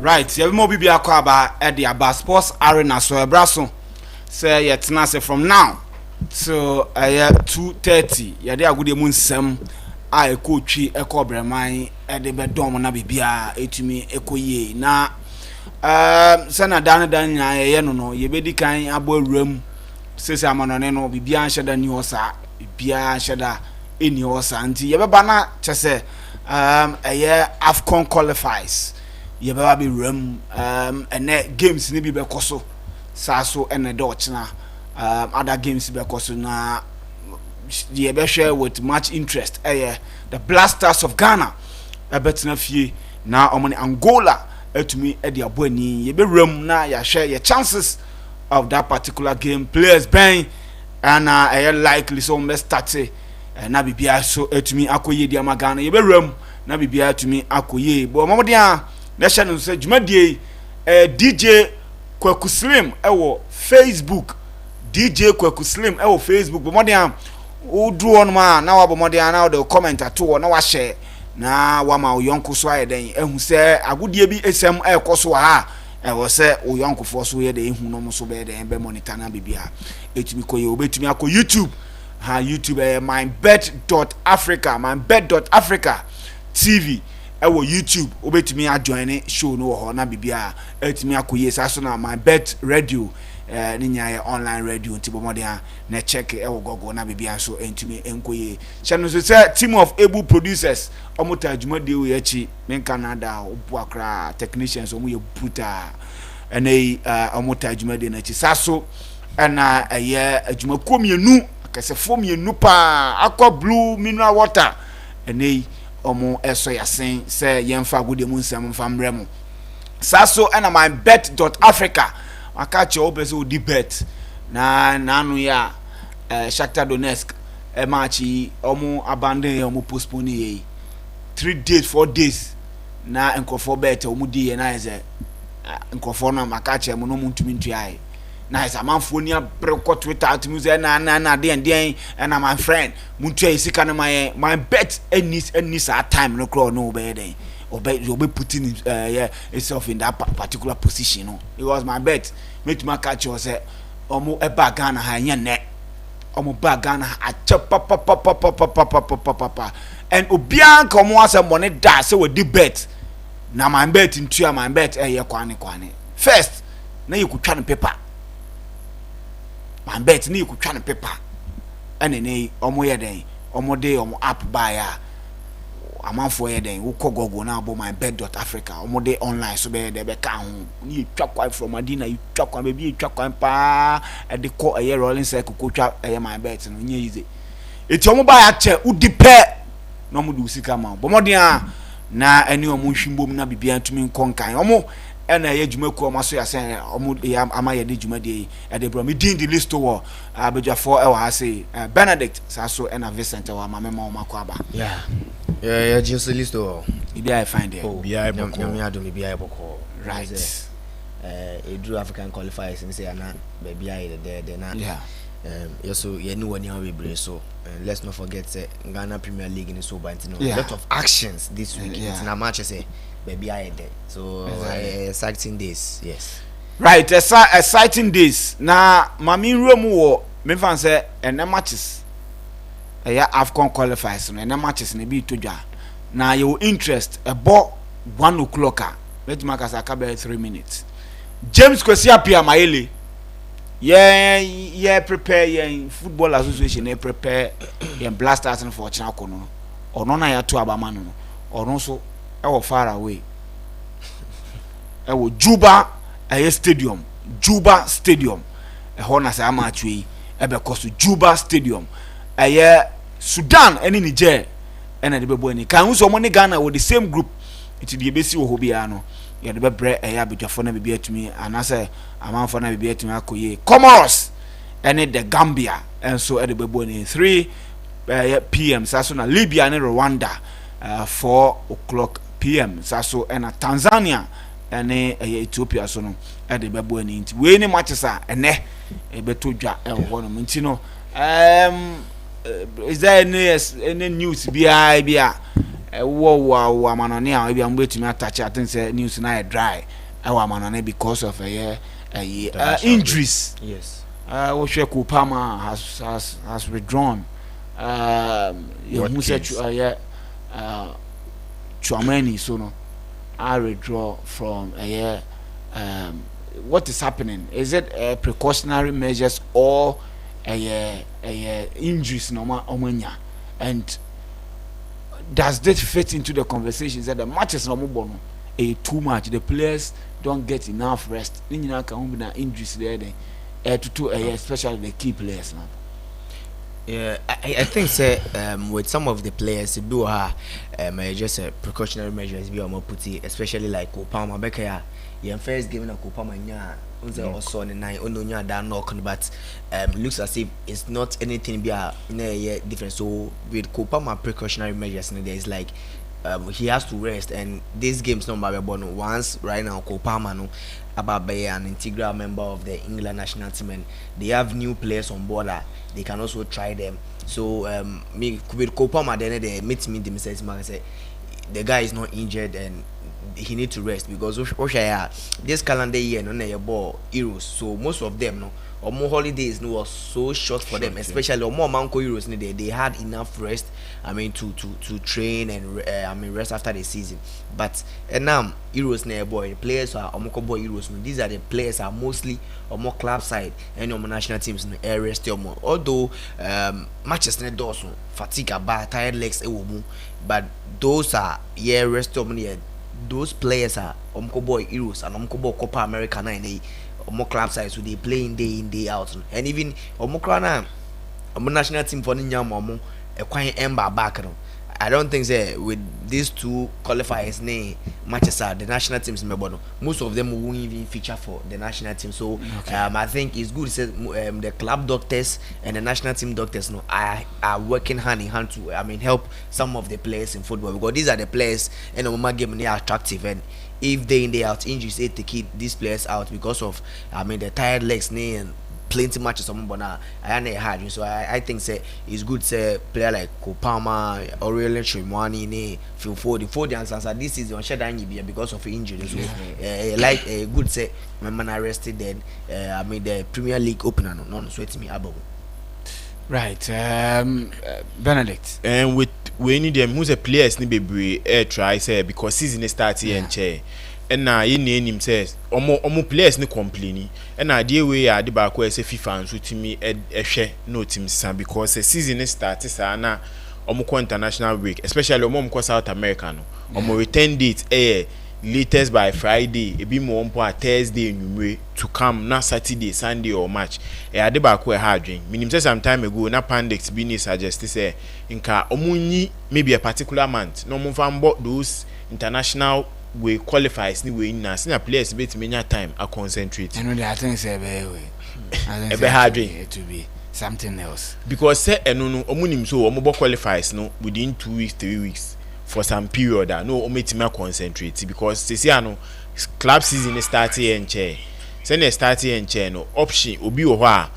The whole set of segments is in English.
Right, you mo bibi akwa aba e the aba sports arena so ebraso say yet na say from now so 2:30 ye dey agudi mu nsem a ekotwi ekobreman e de bedom na bibia etumi ekoye na sana dan nya ye no ye bedi kan abo awuram sese amanone no bibia anhyeda ni hosa bibia anhyeda eni hosa nti ye beba na chese eye AFCON qualifies ye baba be ram ene games ni bi be koso saso ene do china other games be koso na ye be share with much interest the Blasters of Ghana betina fie na omoni Angola etumi e de aboni ye be ram na ya share your chances of that particular game players ben and likely so me start na bibia so etumi akoye di amagana ye be ram na bibia etumi akoye bo momodia nation say jumadie DJ Kwaku Slim ewo Facebook DJ Kwaku Slim ewo Facebook bo modern o do on ma na wa bo modern na o comment ato na wa share na wa ma oyonko so ayeden ehu say agudie bi esem ekoso ha ewo say oyonko fo so ye de ehu no mo so be de be monitor na bibia etumi koye obetumi akọ YouTube ha YouTube MYBET.AFRICA MYBET.AFRICA TV ewo YouTube obetumi ajoin show no ho na bibia etumi akoye saso na MYBET radio ni nyaye online radio nti bomode na check ewo gogo na bibia so entumi enkoye channel so say team of able producers omota adwumade we achi men Canada obu akra technicians omu ye puta ene omota adwumade na achi saso na eye adwumakuo mienu akasefo mienu pa akwa blue mineral water ene omo eso yasen say yemfa agode mu nsam mfamre mu saso na MYBET.AFRICA akache obese odi bet na anu ya Shakhtar Donetsk a match omo abandon omo postpone 3 days 4 days na nkofo bet omo di na eze nkofo na makache mo no muntumi ntuai na eza manfo ni abreko Twitter atumi ze na den and my friend muntuai sika na my bet any sa time no crow no be den obe putting itself in that particular position no. It was my bet make my catch was omo eba Ghana ha nya ne omo ba Ghana a papa and obian komo ase money da say we di bet na my bet into my bet kwane first na you could try on paper my bet na you could try on paper and omo ye den omo dey omo app buy ya amanfo ye den wo kọ Google na abo MYBET.AFRICA omo dey online so be dey be ka ho ni twa kwai from Adina you twa kwai be bi twa kwai pa e dey call rolling circle ko twa my bet no nye easy eti omo ba ya che udi pe na omo du sika ma bo modin a na eni omo hwimbom na bibia ntumi nkonkan omo ena ye djumaku omo so ya sen omo ama ye de djuma de e de bro me din the list wo abejafo e wa ha say Benedict saso ena Vincent wa mama ma omo akwa ba yeah just the list o ibi I find there bi I boko right drew African qualifiers and say ana be I there na so you know when you have so let's not forget Ghana Premier League in so but a lot of actions this week in a match say baby I there so exciting days yes right exciting days na mami room wo me fan say and matches AFCON qualifiers no and matches na be toja na your interest about 1 o'clock let me kasa ka be 3 minutes James Kwesi Apia Maele yeah prepare yeah football association prepare yeah blasters for Chinako no ono na ya to abama no ono so e far away e wo Juba stadium e ho na sa match we e be cost Juba stadium Sudan and Niger and the bebo kan so mo ni Ghana with the same group it the besi wo hobia no ye de bebre abejafo na bibia tumi anase amanfo na bibia tumi akoye Comoros and the Gambia and so at the bebo 3 p.m. saso na Libya and Rwanda 4 o'clock p.m. saso and Tanzania and Ethiopia so no at the bebo ni nti we ni matches a ene e beto dwa e ho no nti no is there any news bia wo amanone a bia mbetumi attach I think say news na dry amanone because of injuries yes wo hwe Kupama has withdrawn Chouameni so no I withdraw from what is happening is it precautionary measures or injuries no omanya and does that fit into the conversations that the matches no bono too much the players don't get enough rest nyina ka hom na injuries there to especially the key players now. Yeah, I think say with some of the players it do just precautionary measures be put especially like Kupama Bekaya your first game na Kupama nya also on the night nya that knock but looks as if it's not anything be different so with Kupama precautionary measures there is like he has to rest and these games no matter once right now Kupama no about be an integral member of the England national team and they have new players on board they can also try them so me with Kupama then they meet me themselves man say the guy is not injured and he need to rest because this calendar year no na ball Euros so most of them no or more holidays no was so short for them especially or more manco Euros they had enough rest I mean to train and rest after the season but now Euros na boy players are omoko boy Euros these are the players are mostly or more club side and more national teams no area still more although matches na doors fatigue about tired legs but those are rest of money those players are omko boy Euros and omko boy Copa America na more club side so they playing day in day out and even omokra na national team for nyam omo e kwan emba back no I don't think say with these two qualifiers matches are the national teams in most of them won't even feature for the national team. So I think it's good to say the club doctors and the national team doctors are working hand in hand to help some of the players in football, because these are the players and the game they are attractive, and if they in the out injuries to keep these players out because of the tired legs and plenty matches on Bona I hard. So I think say it's good say player like Kopama, Aurelien Chimwani, Phil Ford answers this season on Shadan because of injury. So like a good say my man arrested then the Premier League opener no sweat me above. Right, Benedict. And with we need them who's a players ni be air try say because season is starting and chair. And now you name him says omo players ni complaining. And now the way I the back where say FIFA and to me a share no team san because the season is starting sana omo international break, especially omo South America no. Omo return date latest by Friday, a bit more on Thursday to come na Saturday, Sunday or match. I the back where hard drink. Meaning say some time ago na Pandex bini suggest say inka omuni maybe a particular month. No more fan bought those international we qualifies ni we na senior players bit many time I concentrate. I know that I think say way. I think hard drink it to be something else. Because say no omunim so omo qualifies no within 2 weeks, 3 weeks. For some period no ometima concentrate because say no club season is starting and chair send a starting and chair no option obi wo ho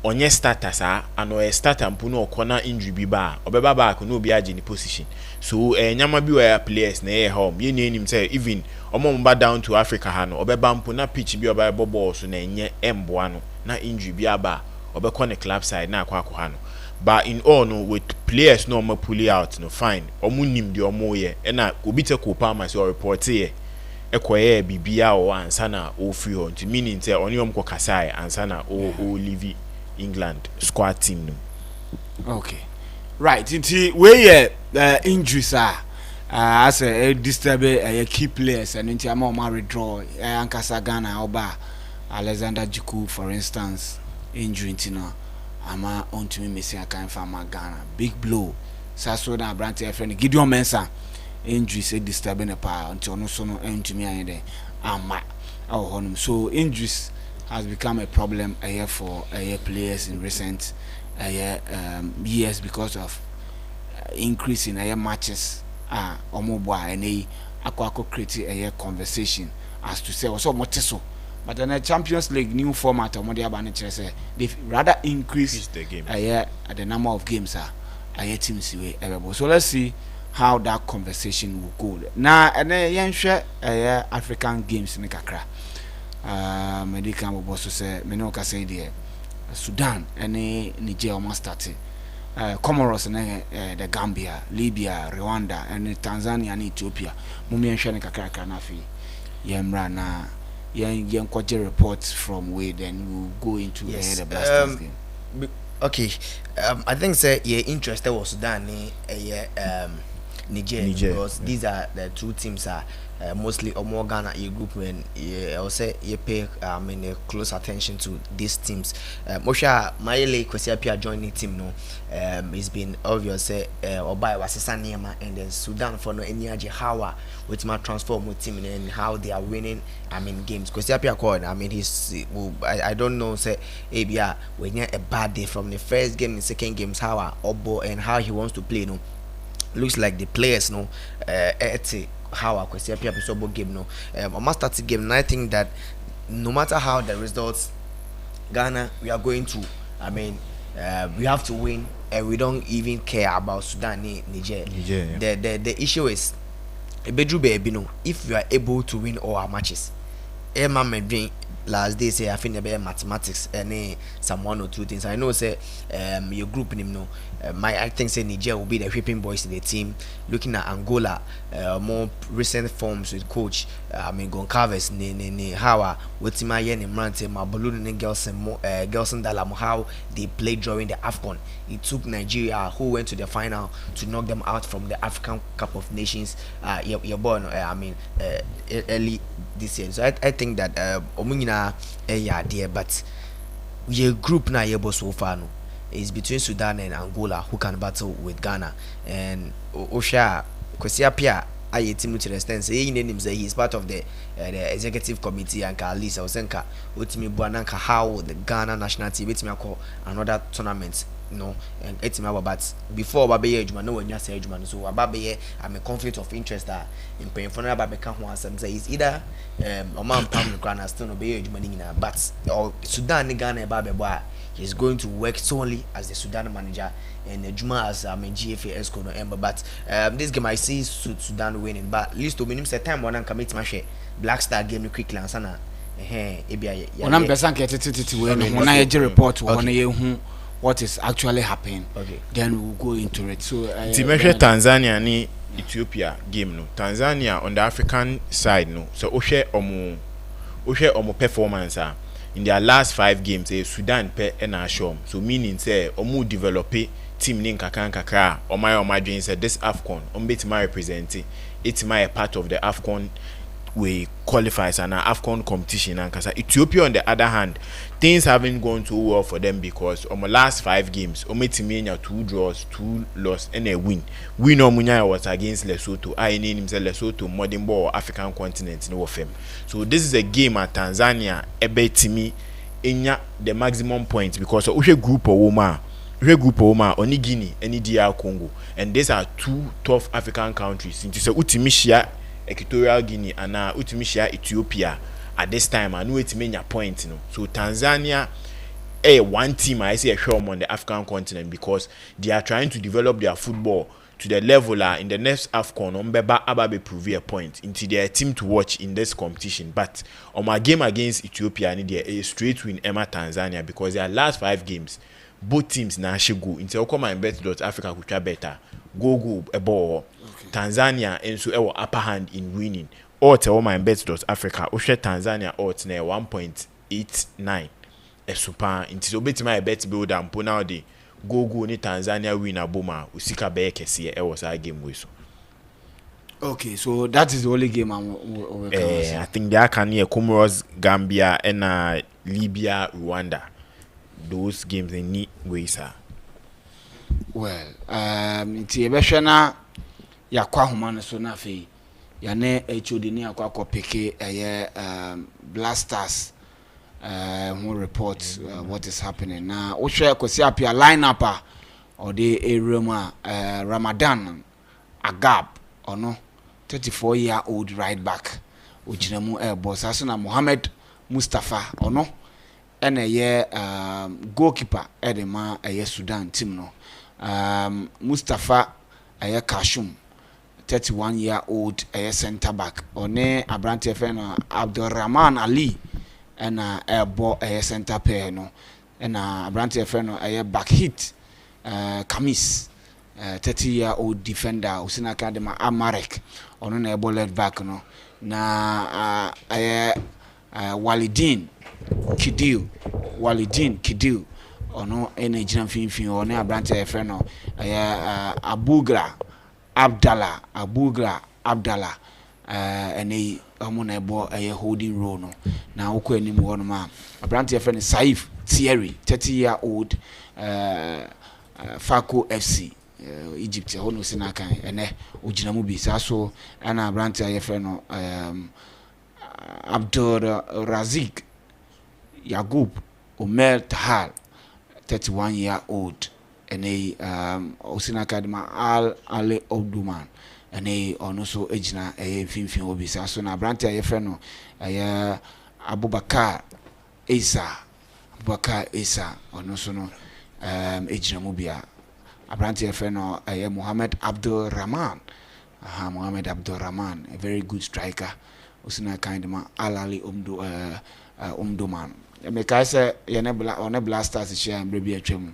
onye starter sa and o starter mpu no corner injury bi ba obeba back no obi age ni position so nyama bi were players na home ye ni nim say even omomba down to Africa ha no obeba mpu na pitch bi oba ball so na enye emboa no na injury bi aba obekọ ne club side na akwa ha no. But in all no with players no more pull out no fine omu nim de omo ye e na obi te Kopama so report ye ekoye bibia o ansa na o free on to meaning say oni omko kasai ansa na o leave England squad team no. Okay, right, inti we injuries as a disturb key players and inti ama o withdraw ankasa Ghana oba Alexander Jiku for instance injury no ama ontumi mesi akan fama Ghana big blow saso na brand friend Gideon Mensah injuries disturbing the power until no so no ontumi ayede ama honum. So injuries has become a problem here for players in recent years because of increase in matches omobo and akwa create a conversation as to say also motiso. But in the Champions League new format say they've rather increase the game. The number of games teams available. So let's see how that conversation will go. Now and then African games in Kakra. Medical will also say Menoka say there Sudan and Niger almost started. Comoros and the Gambia, Libya, Rwanda and Tanzania and Ethiopia. Mumi and Shani Kakra Kanafi. Yemra na young reports from where then we'll go into the Blasters game. Okay, I think say interested was Sudan Niger because these are the two teams are mostly or more Ghana a group when I'll say you pay close attention to these teams. Mosha Mayele Kwesiapia joining team no it's been obvious say Obai was Saniema and then Sudan for no any how with my transform with team and how they are winning games. Kwesiapia called he's I don't know say Abia when a bad day from the first game and second games how Obo and how he wants to play no looks like the players no how I question episode game no almost start game and I think that no matter how the results Ghana we are going to we have to win and we don't even care about Sudan Niger. Yeah. The issue is if we are able to win all our matches last day say I think about mathematics and some 1 or 2 things. I know say your group name no I think say Niger will be the whipping boys in the team. Looking at Angola, more recent forms with coach Goncalves ne how with my yen Mrante Mabaluni and Gelson Dalam how they played during the AFCON. It took Nigeria who went to the final to knock them out from the African Cup of Nations born early this year. So I think that omungina dear but your group na yebo so far no is between Sudan and Angola, who can battle with Ghana. And Osha Kwesiapia I team to the extent say he is part of the executive committee and at least I was saying ultimately Buananka how the Ghana national team it's me call another tournament. No, and it's my but before Babe Juma, no one just said Juma, so Babe, I'm a conflict of interest that in paying for Babe can't want some say it's either Oman Pam Grana still no Babe Juma, but or Sudan Ghana Babe Boy is going to work solely as the Sudan manager and Juma as GFA Esco no Ember. But this game I see Sudan winning, but at least to minimum set time one and commit my share Black Star game quickly and sana. When I'm person get it when I report one what is actually happening, okay, then we'll go into it. So Tanzania ni Ethiopia game no. Tanzania on the African side no. So Oshe omo performance in their last 5 games Sudan pe na show. So meaning say omo develop team ni kakra oma dream say this AFCON betima represent it my part of the AFCON we qualifies and an AFCON competition and kasa Ethiopia on the other hand things haven't gone too well for them because on the last 5 games ometimenya 2 draws 2 loss and a win omunya was against Lesotho I name himself Lesotho modern ball African continent no of him. So this is a game at Tanzania ebetimi enya the maximum points because we group of woman oni Guinea any DR Congo and these are 2 tough African countries into so utimishia Equatorial Guinea and utimishia Ethiopia at this time and wait many point no. So Tanzania one team I say a show on the African continent because they are trying to develop their football to the level in the next AFCON Ombeba Ababe prove a point into their team to watch in this competition. But on my game against Ethiopia need a straight win Emma Tanzania because their last 5 games both teams na go into MYBET.AFRICA could try better go a ball Tanzania and so upper hand in winning or tell MYBET.AFRICA Oshe Tanzania odds near 1.89 a super into MYBET build and put now the go ni Tanzania win a boma usika beke see was our game with. Okay, so that is the only game I think there can near Comoros, Gambia and Libya, Rwanda. Those games they need ways. Well, it's a beshana yakwa humana so na fe yane HOD ni akwa kopeke Blasters who report what is happening now. Osha kosi apia lineup or the Roma Ramadan Agab or no 34-year-old right back ujinamu boss asuna Mohamed Mustafa or no and goalkeeper edema Sudan team no Mustafa Kashum 31-year-old center back one Abrante Feno Abdurrahman Ali and ball center pair no and Abrante Feno back hit Kamis 30-year-old defender Usina Kadema Amarek on a ball left back no na Walidin Kidil ono energy finfin ono Abrante Feno Abugra Abdallah ene omo na ebo holding role no na ukọ anim ho no ma Abrante Feno Saif Thierry 30-year-old Fako FC Egypt hono sinakan ene ogina mu bi so ana Abrante Feno Abdul Razik Yagub Omer Tahal 31-year-old ene Osina Kadima Al Ale Obduman ene ono so ejina finfin obi so na Abrante Feno Abubakar Isa ono so no ejina mu bia Abrante Feno Mohamed Abdul Rahman a very good striker Osina Kadima Al Ale Omduman make say on Blasters share baby atwam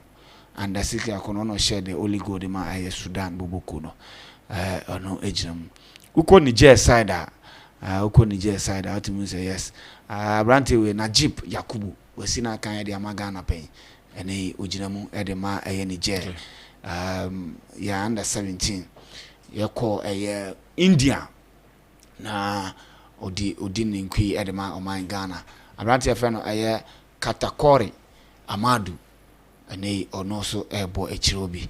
and the sike akono no share the only goal de ma Sudan boboku no ono ejinam uko Niger side what mean say yes Abrante we Najib Yakubu we sina kan de amagana pen ene ojinamu e de ma Niger ya under 17 ye call India na odi ninkwi edema o man Ghana Abrante Feno Katakori Amadu ene ono so ebo echirobi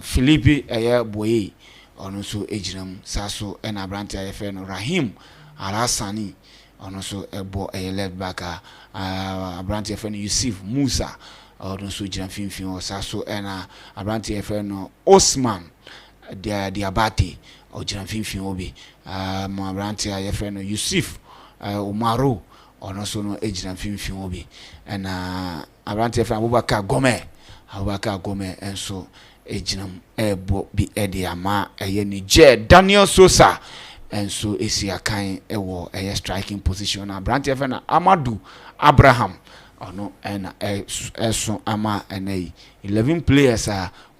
Philippi boye ono so ejinam saso ena abrante ayefe no Rahim Alasani ono so ebo left back abrante ayefe no Yusuf Musa ono so ejinam finfin o saso ena abrante ayefe no Osman Diabate o ejinam finfin obi abrante ayefe no Yusuf Umaru ono so no ejinam finfin obi ena abrante ayefe Abubakar Gome enso ejinam ebo bi ama Niger Daniel Sosa enso esi akan ewo striking position abrante efe na Amadu Abraham ono ena eso ama enai 11 players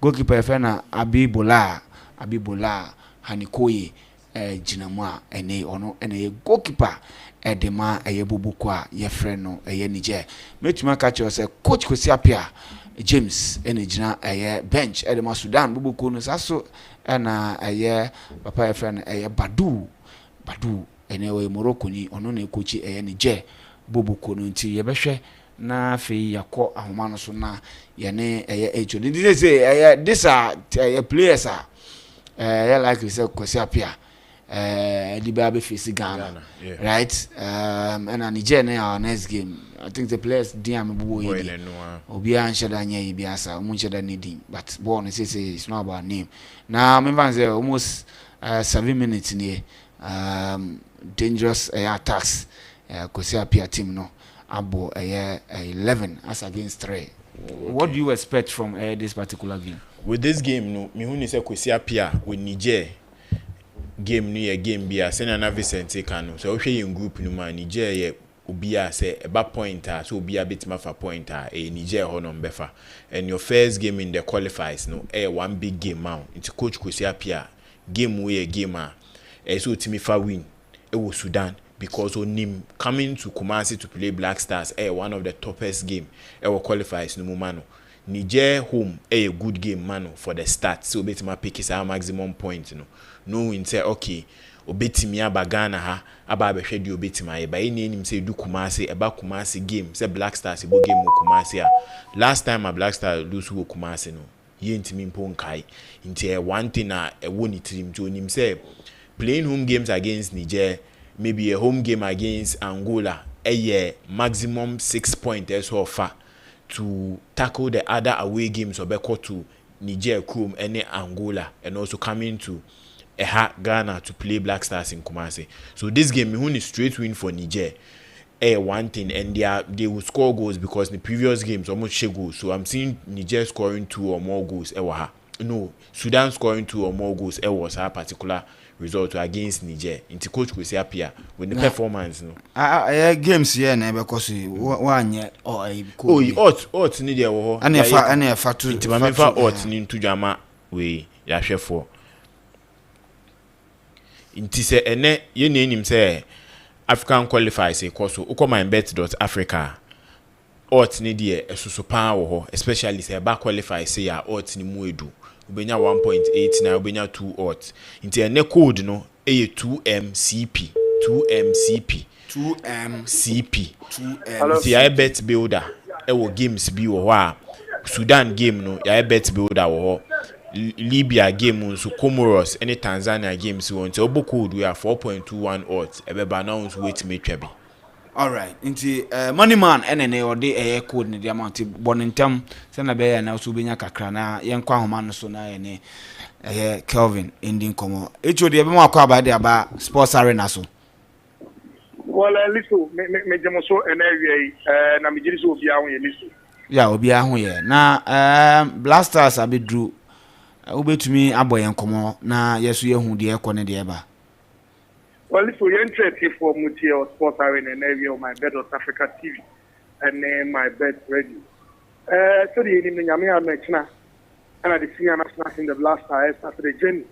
goalkeeper efe na Abibola Hanikoye jinamu enai ono ena goalkeeper edema bobuko yefre no Niger metuma ka che se coach Kosiapia James enejina bench edema Sudan bubuko no saso na papa friend Badu ene we Morocco ni ono na ekochi Niger bubuko no nti yebehwe na fe yakọ ahoma no so na ye ne ejo ni dey say this are players like we say Kosiapia Libabe face Ghana. Yeah. Right? And Niger na our next game. I think the players DM bubo yi. Obi an shada nya yi biasa, mu shada need, but born say it's not about name. Now me say almost 7 minutes near dangerous attacks Kosiapia team no abo 11 as against 3. Okay. What do you expect from this particular game? With this game no, me hu ni say Kosiapia with Niger game no ye game bia se na Vicente kanu so hwe yin group no ma Niger ye obia se eba pointer so obia betima fa pointer Niger ho no mbefa and your first game in the qualifiers no one big game now into coach Kosiapia game we game so timi fa win wo Sudan because onim coming to Kumasi to play Black Stars one of the toughest game we qualifiers no mumano Niger home a good game mano for the start so betima pick his maximum point no in say okay obetimi abagana ha aba behwe di obetimi aye ba eni enim say du Kumasi eba Kumasi game say Black Stars ebo game Kumasi last time a Black Stars lose wo Kumasi no ye ntimi mpo nkai nti one thing na ewo ni team to onim say playing home games against Niger maybe a home game against Angola maximum 6 points as offer to tackle the other away games obeko to Niger Chrome and Angola and also coming to Ghana to play Black Stars in Kumasi. So this game is straight win for Niger. One thing and they will score goals because the previous games almost share goals. So I'm seeing Niger scoring 2 or more goals. No, Sudan scoring 2 or more goals. Was a particular result against Niger. Into coach Kosiapia with the performance. No. Games here never because one year or a ought need your and a fatu ought into Jama we yashe for. Inti se ene ye nenim se African qualifiers say koso MYBET.AFRICA ought ni de esusu pan wo ho especially say ba qualify say ya ought ni mu edu ubenya 1.8 na ubenya 2 ought inti ene code no 2MCP inti ya bet builder wo games bi wo ho a Sudan game no ya bet builder wo ho Libya game so Comoros any Tanzania games won so code we are 4.21 odds ebeba now so wait me twabi. All right inti money man NNA or the code ni the amount bonintem se na be na so benya kakra na yenkwa homa no so na ye Kelvin ending komo echo de be mo akwa ba de aba sports arena so well listo me jemo so enawia na me jiri so obi ahun ye listo ya obi ahun ye na Blasters abedru ubetumi aboyen komo na yesu yehu de ekone de eba. Well, if you're interested for Mutia or Sports Arena and area of MYBET.AFRICA TV and MYBET Radio. So the evening Yamia Mechna and at the senior national in the Blasters after the journey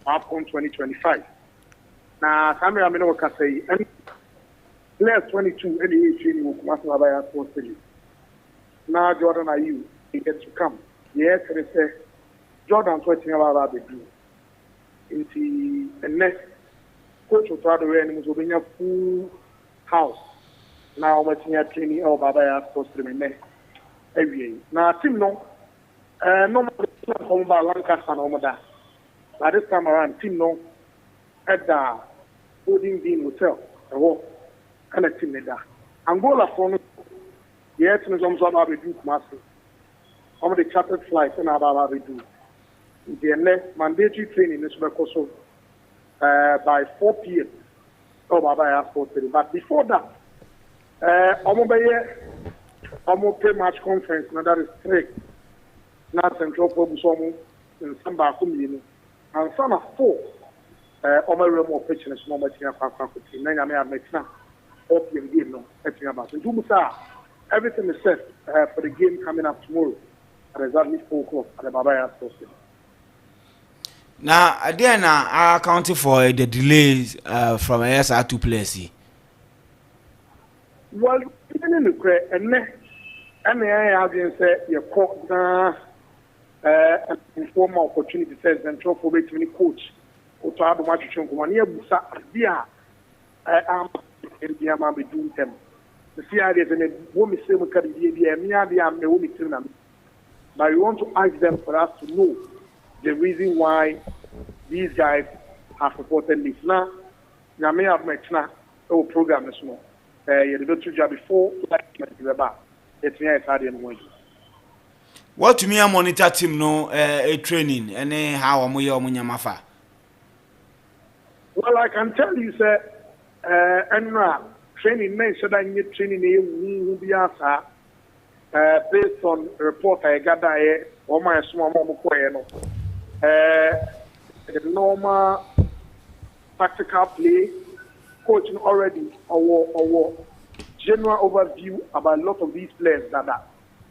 AFCON 2025. Now, Samuel Amino Kasei and players 22 and the 18 will come out by Sports League. Now, Jordan, are you get to come? Yes, they say Jordan 20 about the blue. Into the next coach will try to run into a full house. Now, what's in your training or Baba Sports League? every now team no no from Lancaster no that. But this time around team no at the holding being hotel and a team there. Angola for yes, no some sort of do master. Some of the chartered flights and about do. The next mandatory training is also by 4 p.m. Oh, Baba Airport. But before that, almost pre-match conference, now that is strict. Now Central Probusomo in Samba Kumino and some of 4 Omer Remo pitching is no matter how team. Then I may have made now 4 p.m. game no etching about. So everything is set for the game coming up tomorrow at exactly 4 o'clock at the Baba Airport. Now, again, I accounting for the delays from ASR2 players. Well, even in the credit, and I have been said, you caught an informal opportunity says and trophy for the coach. Or to have a match to come near Busa, dear, I am in the Amman doing them. The CID is in a woman, same career, the am the woman. But we want to ask them for us to know the reason why these guys have reported this. Now, I may have met now our program is more. You go to job before like it's me hard and what to me a monitor team no a training and how am we mafa? Well, I can tell you, sir, and training men should I need training will be answer based on report I got there or my small mom. The normal tactical play, coaching already, our general overview about a lot of these players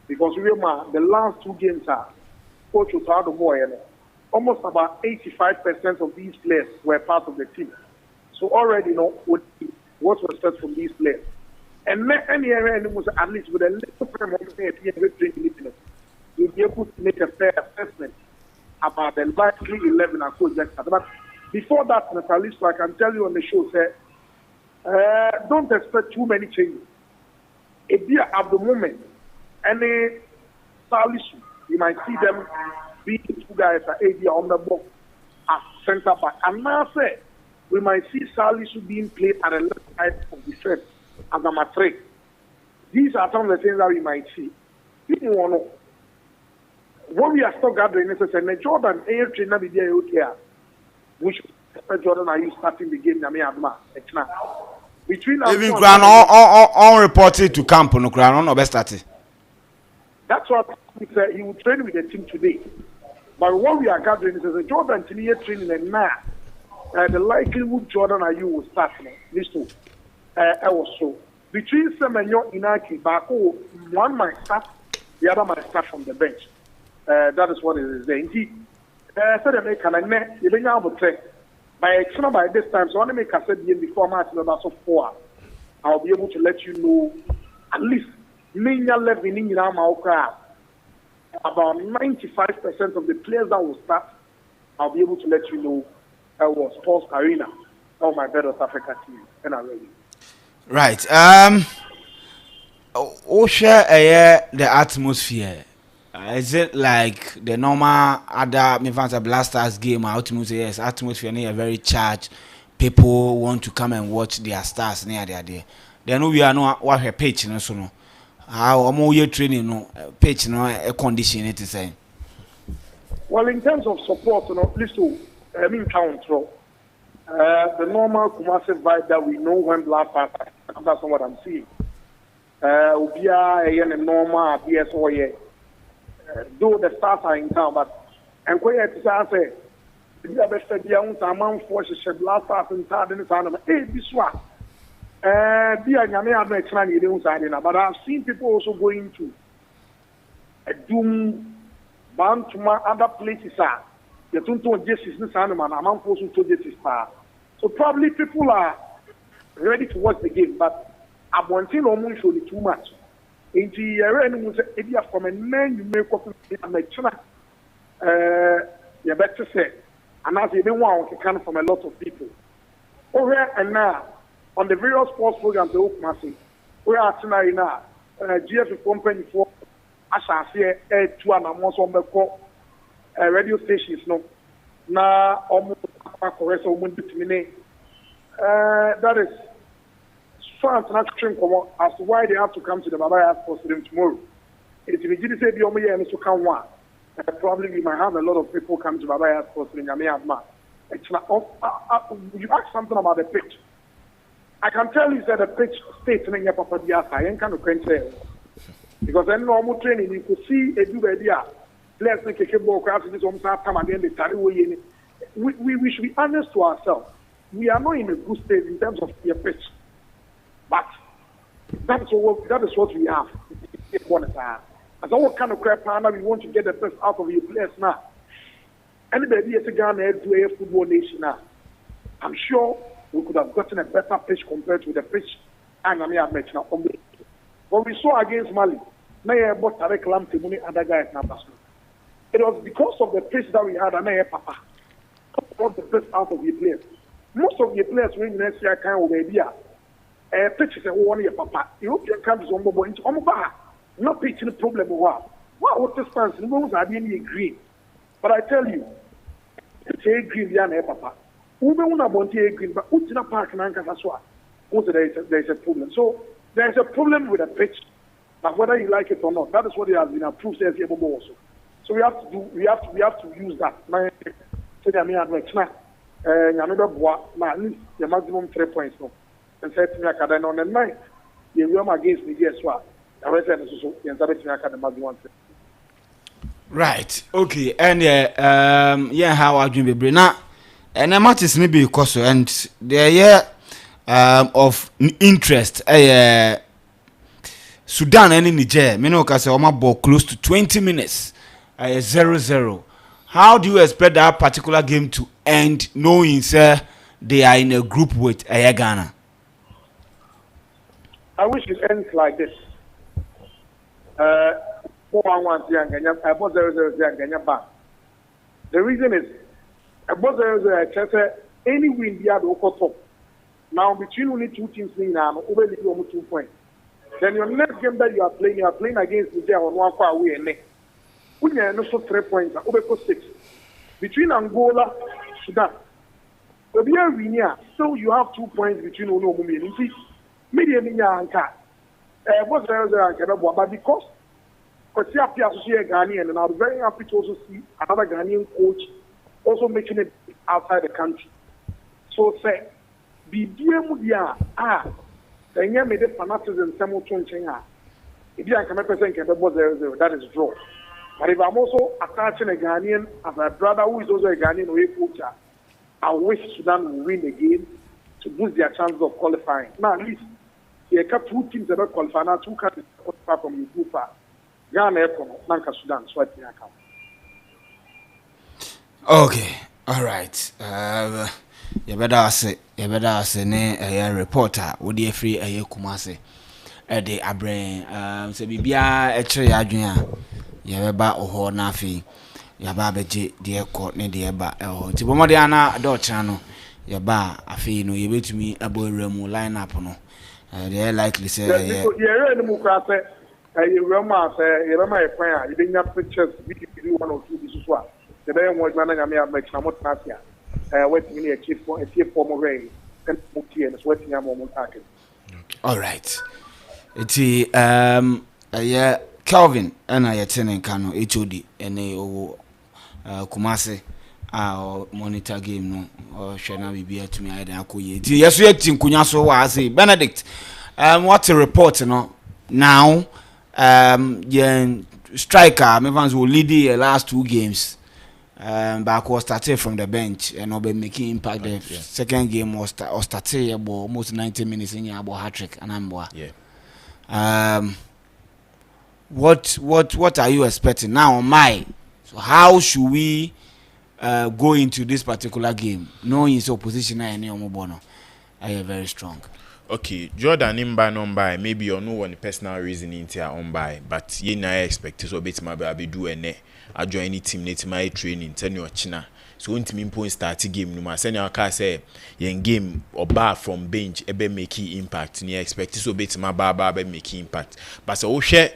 because remember the last 2 games are coach without the boy, almost about 85% of these players were part of the team. So already know what was said from these players. And any area was at least with a little frame of training, you'll be able to make a fair assessment about the likely 11 and coach Jackson. But before that, at least I can tell you on the show, say, don't expect too many changes. If they are at the moment, any Salisu, you might see them being 2 guys at AD on the box as center back. And now say, we might see Salisu being played at the left side of the defense as a matrix. These are some of the things that we might see. People want to know. What we are still gathering is that Jordan air trainer be there okay. We should expect Jordan are you starting the game between even ground on reported to camp on the ground on best started. That's what he said. He will train with the team today. But what we are gathering is that Jordan today training and now the likelihood Jordan are you will start listen. Also between Semenyo Inaki Bako, one might start, the other might start from the bench. That is what it is there. Indeed, so they make an net, they bring out the track. By this time, so I make a said before match number 4. I'll be able to let you know at least about 95% of the players that will start. I'll be able to let you know was Sports Arena or MYBET.AFRICA team and I'm ready. Right. Share the atmosphere. Is it like the normal other Mivanta Blasters game? Yes, atmosphere near very charged. People want to come and watch their stars near their day. Then we are not what her pitch, no so no. How more you training no pitch no a condition it is saying. Well, in terms of support, listen, I mean counter. The normal commercial vibe that we know when Black Panther. That's what I'm seeing. Ubia a normal BSO. Though the stars are in town, but and quite to say, the other said, young Saman forces a blast off in town in the town of this one. Be a Yamea makes money, but I've seen people also going to a doom bound to my other places. The Tunto justice in Sanaman, among person to justice. So probably people are ready to watch the game, but I want to know too much. In the area from a man you make up and China, you better say, and as you don't want to come from a lot of people. Over and now, on the various sports programs, the Oakmasi, we are tonight now, GF company for asase to anamo so mbeko radio stations no na omo akore so omo bitimi that is fans not come as to why they have to come to the Baba Sports Stadium tomorrow. If you did say the omo here so can one, probably we might have a lot of people come to Baba Sports Stadium. It's not, you ask something about the pitch. I can tell you that the pitch states in your Papa Diasa, I ain't kind of say. Because in normal training, you could see a do idea. Players make a ball craft this almost time again, they carry away. We should be honest to ourselves. We are not in a good state in terms of the pitch. But that is what we have. As our kind of crap partner, we want to get the best out of your players now. Anybody is a Ghana to a football nation now. I'm sure we could have gotten a better pitch compared to the pitch and I have met now. What we saw against Mali, now bought Tarek Lamte, other guys now. It was because of the pitch that we had, and I Papa got the best out of the players. Most of the players when next year kind of idea, pitch is a one year Papa. European countries on mobile into Omoba, not pitching the problem. Wow, what the stance? No are being green. But I tell you, it's a green, yeah, Papa. Who don't want to green, but who's in a park and Anka as well? There is a problem. So there is a problem with the pitch, but whether you like it or not, that is what it has been approved as a also. So we have to use that. My say I mean at another boy, at least the maximum 3 points no. And say to me I on the night. You will against me as well. I was saying so the maximum 3. Right. Okay. And yeah, how are you be now? And the match is maybe because and the of interest Sudan and Niger. Me know because I'm about close to 20 minutes. 0-0. How do you expect that particular game to end, knowing sir they are in a group with Ghana? I wish it ends like this. 4-1 0-0 The reason is about 0-0 any win they are the top. Now between only two teams now over the 2 points. Then your next game that you are playing against Niger on 1 far away and we are also 3 points over 6 between Angola Sudan. So you have 2 points between Ono and see media anka was 0-0 but because I associate Ghanaian and I'm very happy to also see another Ghanaian coach also making it outside the country. So say BBM then you made the fanaticism some changing. If you can represent that is draw. But if I'm also attaching a Ghanaian as a brother who is also a Ghanaian away coach, I wish Sudan will win the game to boost their chances of qualifying. Now at least there are 2 teams that are qualifying, now 2 countries qualify from the group. Ghana, Nanka Sudan, so I think I can. Okay, all right. You better say a reporter would be free a Kumase de Abrain. So Bibia a tree adrian. Yaba or Nafi, Yaba Beji, dear court, dear ba, Tibomadiana, Dorchano, Yaba, a fee, no, you wait to me a boy room line up no. They likely say, you're in the Mukase, you Roma, you didn't have pictures, you 1 or 2 this is what. The day was running a mere make some Nasia, waiting in a chief form of rain, and Muti sweating a moment target. All right. It's Calvin and I attend Kano HOD and Kumase or monitor game no or Shana be to me. I don't know. Yes, we think Kunyaso was a Benedict. What a report no now. Striker Mevans will lead the last 2 games. But was started from the bench and will be making impact. The second game was started about almost 90 minutes in your hat-trick and Amboa. Yeah. What are you expecting now? So how should we go into this particular game knowing his opposition and Omobono are very strong? Okay, Jordan Imba non by maybe you know one personal reason into on by, but you na expect so bit my baby do ene I join any team net my training ten your china. So won't mean point start game no ma send your car say yen game or bar from bench ebe make impact. You expect so bit my baba be make impact. But so share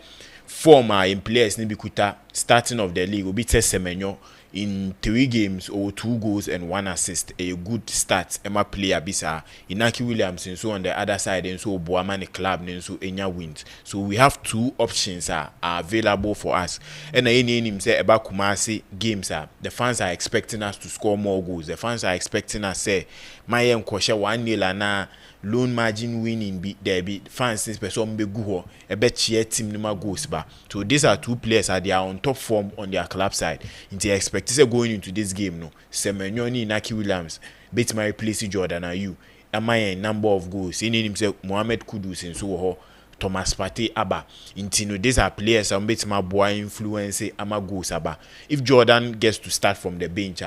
form in players ni bikuta starting of the league obi test Semenyo in 3 games or 2 goals and 1 assist, a good start Emma player bisa Inaki Williams and so on the other side, and so Boamani club and so Enya wins. So we have 2 options are available for us. And any him say about Kumasi games the fans are expecting us to score more goals. The fans are expecting us say my Kosha 1-0 na loan margin winning be there be fans since person be go a bet cheer team nima goals ba. So these are 2 players that they are on top form on their club side. They expect going into this game no Semenyo ni Inaki Williams bet my replace Jordan and you am I number of goals in himself Mohamed Kudus and so ho Thomas Partey aba intino these are players and bet my boy influence ama goals aba. If Jordan gets to start from the bench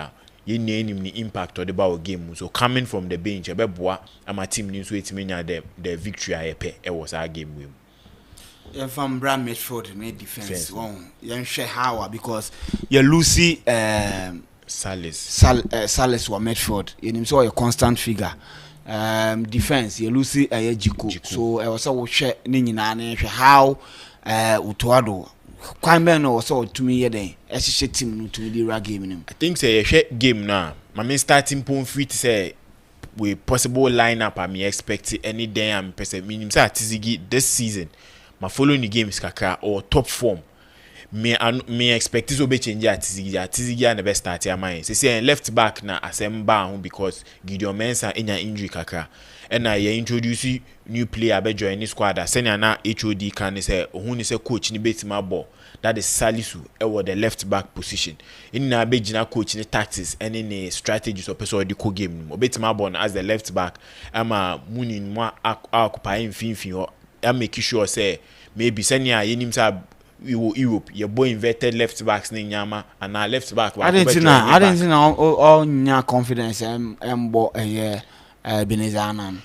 you need him the impact of the ball game. So coming from the bench a boy ama team ni so etimi the victory ayepe it was our game win. From Brand Medford made defense. You share how because you Lucy Salis or Medford. You know so a constant figure. Defense you Lucy Jiku. So I was so share Nini how Utuado. Kwame no so to me yede. Esi team to the rag game. I think say a game now. My main starting point free to say we possible lineup I me expect any day I'm person minimum say Tizigi this season. My following the games kaka or top form me expect this will be change at Tizigi and the best start your mind. Say left back na asemba because Gideon Mensah in your injury kaka and I introduce new player be join the squad senior na HOD can say who ni say coach ni beti my ball that is Salisu or the left back position in na be jina coach ni tactics and in strategies or person the game beti my ball as the left back ama muni mo occupy finfin I'm making sure say maybe senior yenim sa Europe your boy inverted left backs ni nyama and our left back I didn't know all nya confidence bo Benezana.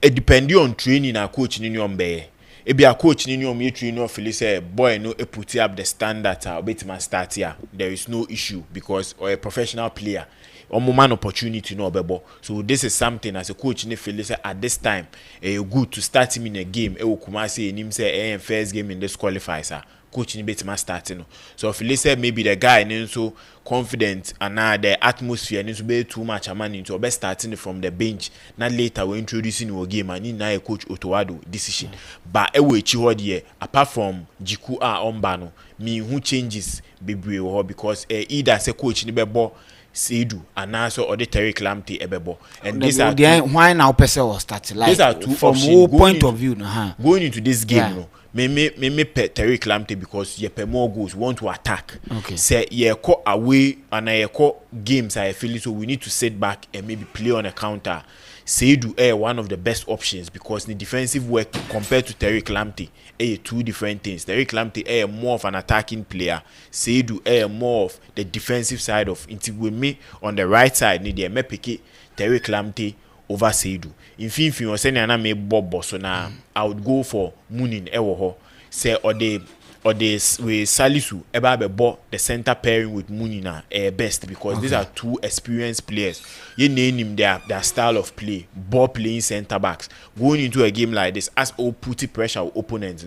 It depends on training and coach ni nyom be e be a coach ni nyom you train no feel say boy no put up the standard bit man start here there is no issue because or a professional player or man opportunity no bebo. So this is something as a coach ni feel say at this time good to start him in a game will come say him say first game in this qualifiers coach ni bit man starting. So if you say maybe the guy ni so confident and now the atmosphere needs to be too much money to be starting from the bench not later we introducing your game and now a coach Otoado decision but we here apart from Jiku Ombano me who changes baby because either say coach ni bebo Seidu and also or the Terry Lamptey ebebo and these are why now person was starting like these are 2 from options all point of view going into this game no me Terry Lamptey because ye per more goals want to attack say ye call away and ye call games I feel so we need to sit back and maybe play on a counter. Seidu one of the best options because the defensive work compared to Terry Lamptey 2 different things. Terry Lamptey more of an attacking player. Seidu more of the defensive side of it with me on the right side need me pick Terry Lamptey over Seidu. In fin was saying na me bob so na I would go for Munin ho say or the with Salisu eba be the center pairing with Munina best because these are 2 experienced players. You name him their style of play, ball playing center backs. Going into a game like this, as all putting pressure on opponents,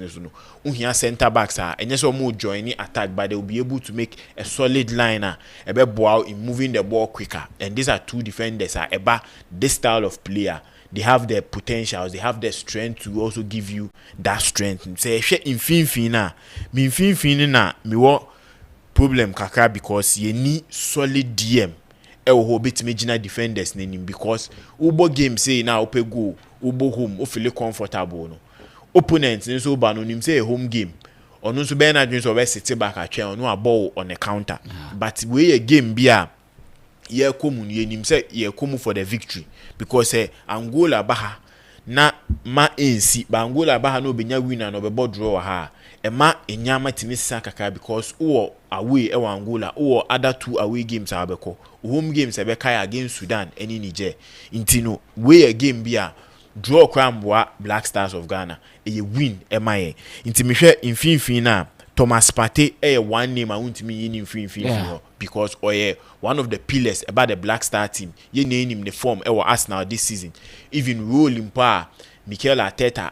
here center backs are and just more joining attack, but they will be able to make a solid liner, a ball in moving the ball quicker. And these are 2 defenders are about this style of player. They have the potentials, they have the strength to also give you that strength. Say in fin na me what problem kakra because you need solid DM ho bit major defenders name because ubo game say na ope go ubo home o feel comfortable no opponents so ba no nim say a home game ono so be na dwen so be sit back atwe ono a ball on a counter but we a game bia ye komu ye nim say ye komu for the victory because Angola baha na ma ensi ba Angola baha no benya winner no be draw ha ma enyama timisa kaka because o away Angola o other 2 away games abeko home games abeka against Sudan any Niger intino we a game bia draw kramboa Black Stars of Ghana e win emaye intimihwe infinfin na Thomas Partey one name I want me in infinfin because one of the pillars about the Black Star team ye name him the form Arsenal this season even rolling pa Mikel Arteta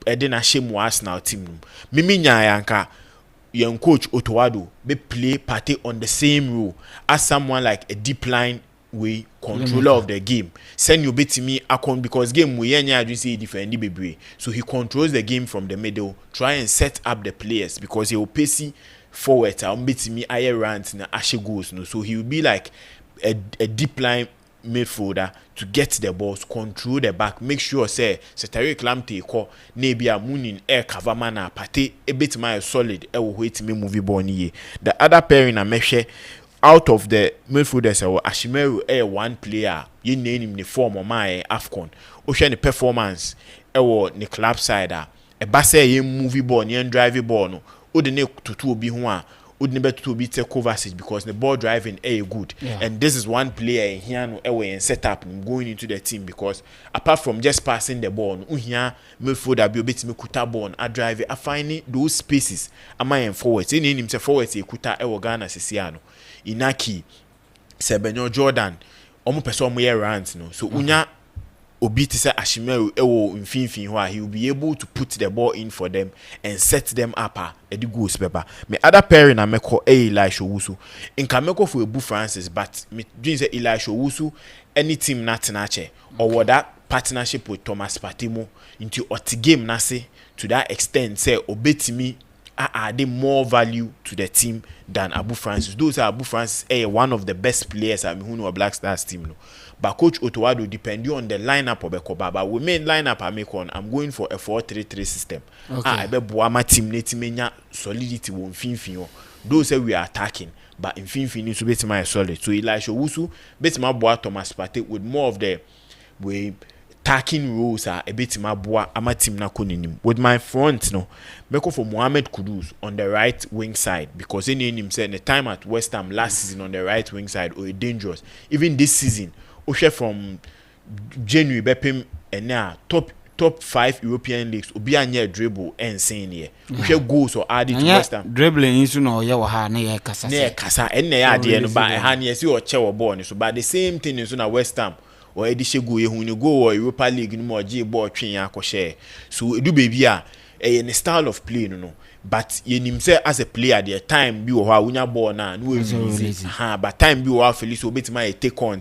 edena shame Arsenal team mimi nya yanka young coach Otowado be play party on the same role as someone like a deep line way controller of the game. Send you bit me account because game we you see defend the so he controls the game from the middle, try and set up the players because he will pace forward. I'll beat me air runs na ashe goals no, so he will be like a deep line midfielder to get the balls, control the back, make sure say Tariq Lamptey ko maybe a mooning air cover man a party a bit my solid will wait me movie born ye. The other pairing a measure out of the midfielders or Ashimeru one player you name him the form of my AFCON ocean performance the club side a basse ye movie born ye driving ball no odine to be one would never to be take Kovacic because the ball driving good. And this is one player in here no away and set up going into the team because apart from just passing the ball, here midfielder be bit me kuta ball a drive I find those spaces am I forward. In him say forward e kuta Ghana sesiano. Inaki Sebenyo Jordan omo person omo year runs no. So unya obi to say Ashimeru mfinfin ho he will be able to put the ball in for them and set them up the goals paper. Me other pairing na meko Elisha Owusu inka meko for Ebu Francis but me dream say Elisha Owusu any team na tenache or that partnership with Thomas Partey into oti game na say to that extent say obetimi add more value to the team than Abu Francis. Those are Abu Francis one of the best players at Mihuno Black Stars team no. But Coach Otowado depending on the lineup of Bekoba. But we main lineup I make on. I'm going for a 4-3-3 system. I bet Boama team netimenya solidity won finfin. Those say we are attacking, but in finfin needs to be my solid. So Elisha Owusu, bet my boy Thomas Partey with more of the way attacking roles are a bit my boy ama team na kuninim. With my front no, Beko for Mohamed Kudus on the right wing side because he named himself the time at West Ham last season on the right wing side or dangerous. Even this season. Oshe from January bepem and now top 5 European leagues obi anya dribble and saying here Oshe goals or added to West Ham dribbling is no ya ha na ya kasa and na ade no ba ha na yesi o che wo ball so but the same thing is na West Ham or edi shegu ye hu ni go or Europa League ni mo je ball twen ya akoshe so edu baby a the style of play no but you say as a player the time be or unya ball na no easy but time be or Felix obet my take on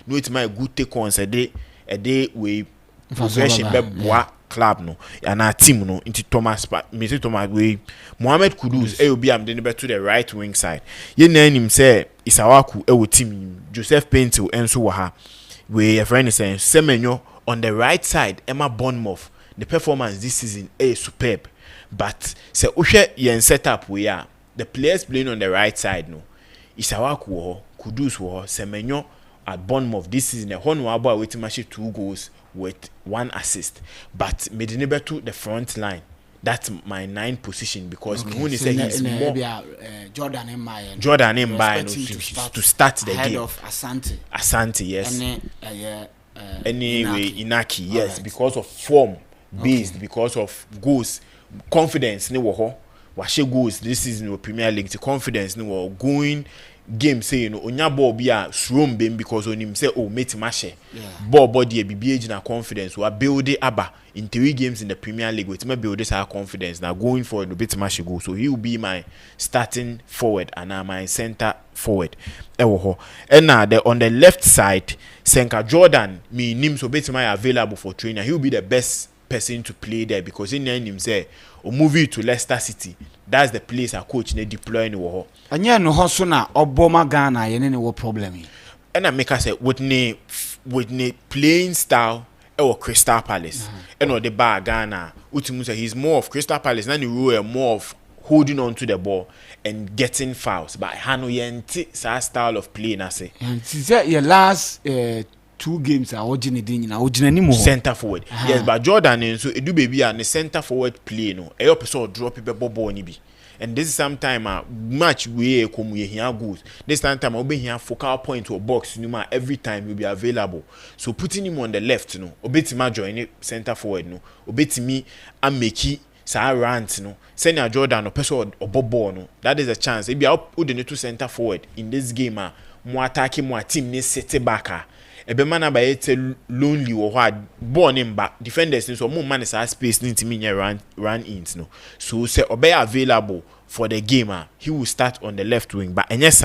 no it my good take on a day we progression be boa club no and our team no into Thomas we Mohamed Kudus obi am dey to the right wing side ye na him say Isawaku team Joseph Paintil enso wa ha we a friend is saying Semenyo on the right side Emma Bournemouth. The performance this season is superb. But say Oshe yen setup we are the players playing on the right side no. Isawaku wo Kudus wo Semenyo at Bournemouth this season. One wabo waiting match 2 goals with 1 assist. But Medinebe to the front line. That's my 9th position because when say he's more Jordan in my to start the ahead game. Of Asante, yes. Anyway, Inaki, yes, right. Because of form based, because of goals, confidence. Ni wo washe goals this season in the Premier League. The confidence ni wo going game say onya ball be a strom bem because on him say mate mashe ball body BBH na confidence we build it aba in 3 games in the Premier League with me build this our confidence now going forward a bit mashe go so he will be my starting forward and my center forward and now on the left side Senka Jordan me nim so bit my available for training he will be the best person to play there because in him say or move it to Leicester City. That's the place our coach they deploy in wo. Anya no hoso na oboma Ghana ye ne wo problem. And I make us say with ne playing style or Crystal Palace. And or the bar Ghana. Utimu say he's more of Crystal Palace na the role more of holding on to the ball and getting fouls. But Hano yenti style of play na say. And your last 2 games are originally center forward. Yes, but Jordan so it do baby and the center forward play no. E person drop people ball ni bi. And this is sometime match we come we here goals. This time we be here focal point or box no every time will be available. So putting him on the left no. Obetima join center forward no. Obetimi and make sa rant no. Senior Jordan or person or ball no. That is a chance. If you put the two center forward in this game more attacking more team ne set back ebe mana ba yete lonely or what born him back defenders so more man is space need to mean run ins no so say obey available for the game, he will start on the left wing. But and yes,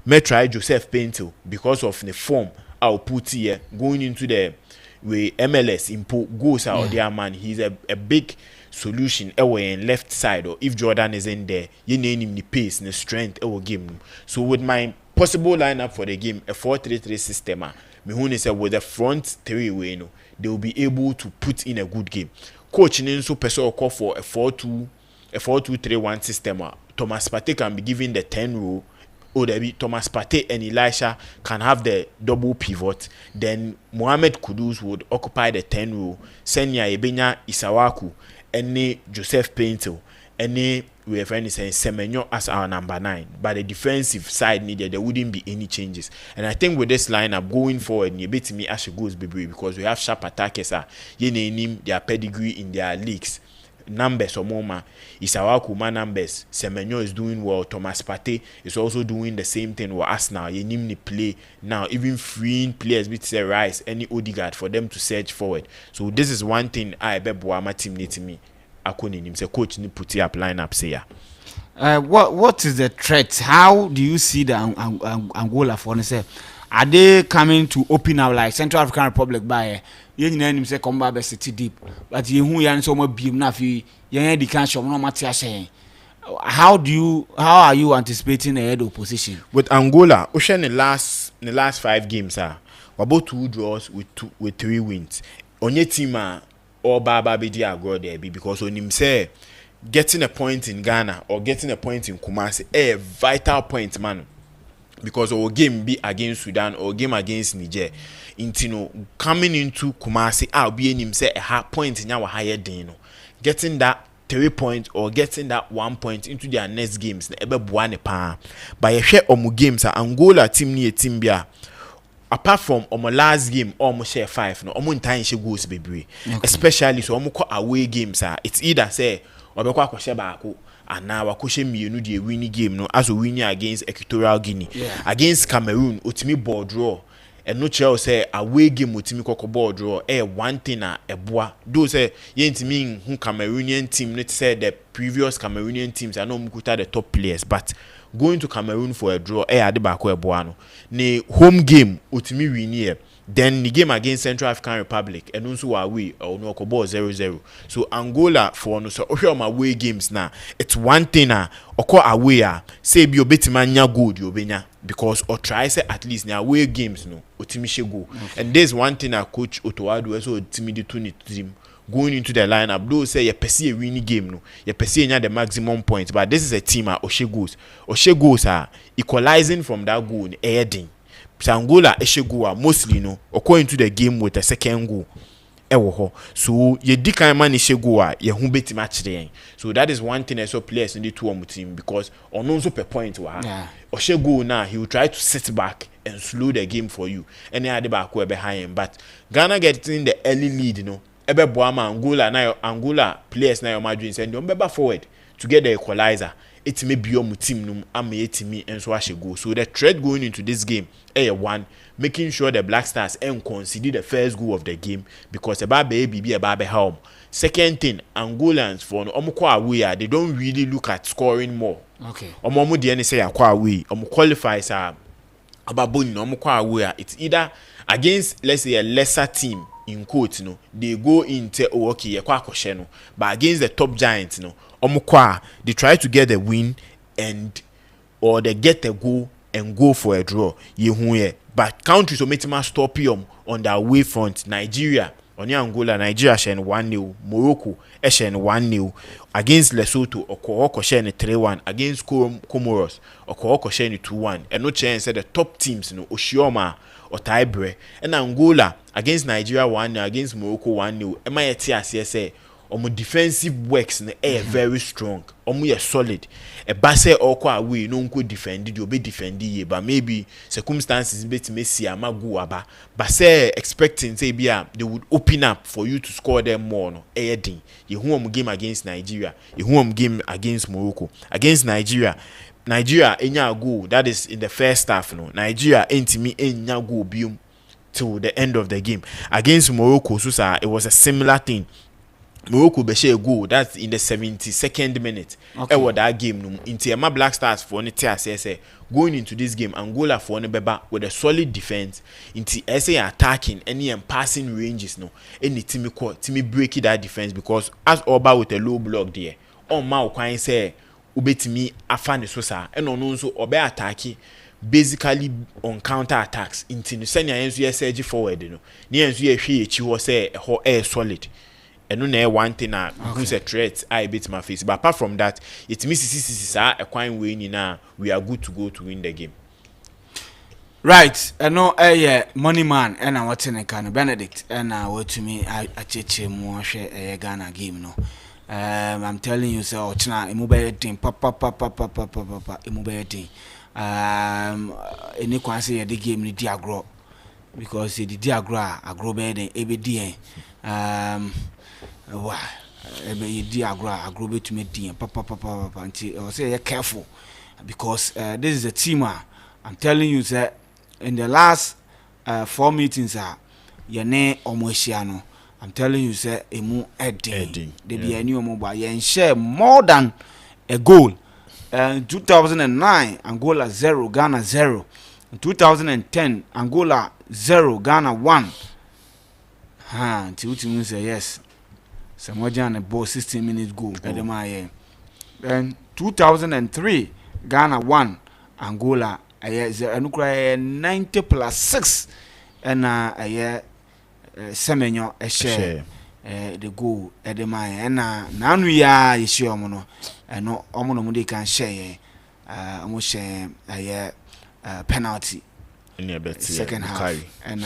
may try Joseph Painter because of the form I'll put here going into the way MLS import goes out there, man. He's a big solution away in left side, or if Jordan is in there, you name him the pace and the strength our game. So with my possible lineup for the game, a 4-3-3 system, me say with the front three way, they will be able to put in a good game. Coach so person call for a 4-2-3-1 system. Thomas Partey can be given the 10 role, or there be Thomas Partey and Elisha can have the double pivot. Then Mohamed Kudus would occupy the 10 role. Senya Ebenya Isawaku, any Joseph Painter, any we have any saying Semenyo as our number 9. But the defensive side needed, there wouldn't be any changes. And I think with this lineup going forward, you bet me as she goes baby, because we have sharp attackers. You name their pedigree in their leagues. Numbers or more Isawaku numbers. Semenyo is doing well. Thomas Partey is also doing the same thing with Arsenal. You need to play now, even freeing players with say Rice, any Odegaard for them to search forward. So this is one thing I bet my team need to me. I couldn't say coach need put up lineup say what is the threat? How do you see the Angola for say? Are they coming to open up like Central African Republic by you know say come back city deep, but you who yan so much beam na fi yan the can show no matter saying. How are you anticipating a head opposition with Angola? Ocean the last 5 games about 2 draws with 3 wins. On your team or Baba Bidi agro there because on him say getting a point in Ghana or getting a point in Kumasi a vital point, man. Because our game be against Sudan or game against Niger, coming into Kumasi, I'll be in him say a hard point in our higher day, getting that 3 points or getting that 1 point into their next games. But a share of games, Angola team near Timbia. Apart from our last game, almost share 5. No, almost time she goes baby. Especially so almost away games. It's either say or be kwa share back. And now wakoshe mienu the winning game no as we winning against Equatorial Guinea against Cameroon ultimate ball draw and no chair say away game ultimate koko ball draw one thing boa do say yentimi hu Cameroonian team not say the previous Cameroonian teams are no mukuta the top players, but going to Cameroon for a draw ade ba ko boa no ne home game ultimate win here. Then the game against Central African Republic and also away or no ball 0-0. So Angola for no so my away games now. It's one thing or away say be obetimanya good yobenya because or try say at least na away games no otimishe go. And there's one thing coach Otoado also timid to team going into the lineup. Those say you perceive a winning game no. You perceive the maximum points, but this is a team Oshe goes are equalizing from that goal adding. Angola Eshegua mostly no according to the game with a second goal. So ye dika man Eshegua ye hu beti match there. So that is one thing I saw players in the two team because on so per point Oshego now he will try to sit back and slow the game for you. And they had back behind him. But Ghana getting the early lead, Ebe Boama Angola players now imagine send them back forward to get the equalizer. It may be your team num me and so I should go. So the threat going into this game, one, making sure the Black Stars and consider the first goal of the game because a baby be a baby home. Second thing, Angolans for Omukwa away, they don't really look at scoring more. Okay. Omomu the say akwa away, qualifies ababuni Omukwa away. It's either against let's say a lesser team in quotes, they go into okay, but against the top giants, Omukwa, they try to get a win and or they get a goal and go for a draw. But countries will stop you on the away front. Nigeria, on Angola, Nigeria shen 1-0, Morocco shen 1-0 against Lesotho, Okoko shen 3-1 against Comoros, Okoko shen 2-1. And no chance the top teams, Oshioma or Taibre, and Angola against Nigeria 1-0 against Morocco 1-0. MYBET.AFRICA defensive works very strong. Solid. A basse or away no could defend you be defended, but maybe circumstances bet Messi Maguaba. Basse expecting say they would open up for you to score them more. No, you home game against Nigeria, you home game against Morocco, against Nigeria enya goal that is in the first half. No, Nigeria me enya goal bium till the end of the game against Morocco. So it was a similar thing. Morocco be share a goal. That's in the 72nd minute. Okay. What that game no. Into my Black Stars for any say going into this game, Angola for any beba with a solid defense. Into SA attacking any and passing ranges no. Any team break that defense because as Oba with a low block there. On ma kwan say ubetimi afa ne so sa and on so obe attacking basically on counter attacks into no senior enzo surge forward no. Ni enzo ye hwe echi ho say ho air solid. And no one thing who's a threat I beat my face. But apart from that, it misses a quite winning now. We are good to go to win the game. Right, no, money man, and I what's in a kind of Benedict, and what to me, I cheche more share a Ghana game, no. I'm telling you, so China, immobility, papa, immobility. Any can say the game the diagro because the diagro, agro bed, ABD, why? Agro bed to me, papa, until say careful because this is a team. I'm telling you, sir. In the last 4 meetings, yene omoshiano. I'm telling you, sir, emu edding. They be a new mobile. You share more than a goal. In 2009, Angola 0, Ghana 0. In 2010, Angola 0, Ghana 1. Until you say yes. Samoja and ball 16 minutes goal. Then 2003, Ghana 1, Angola. I 90 plus 6 and semenyo a share the goal at the mine and now we are issue mono and no omono can share almost share a penalty second half and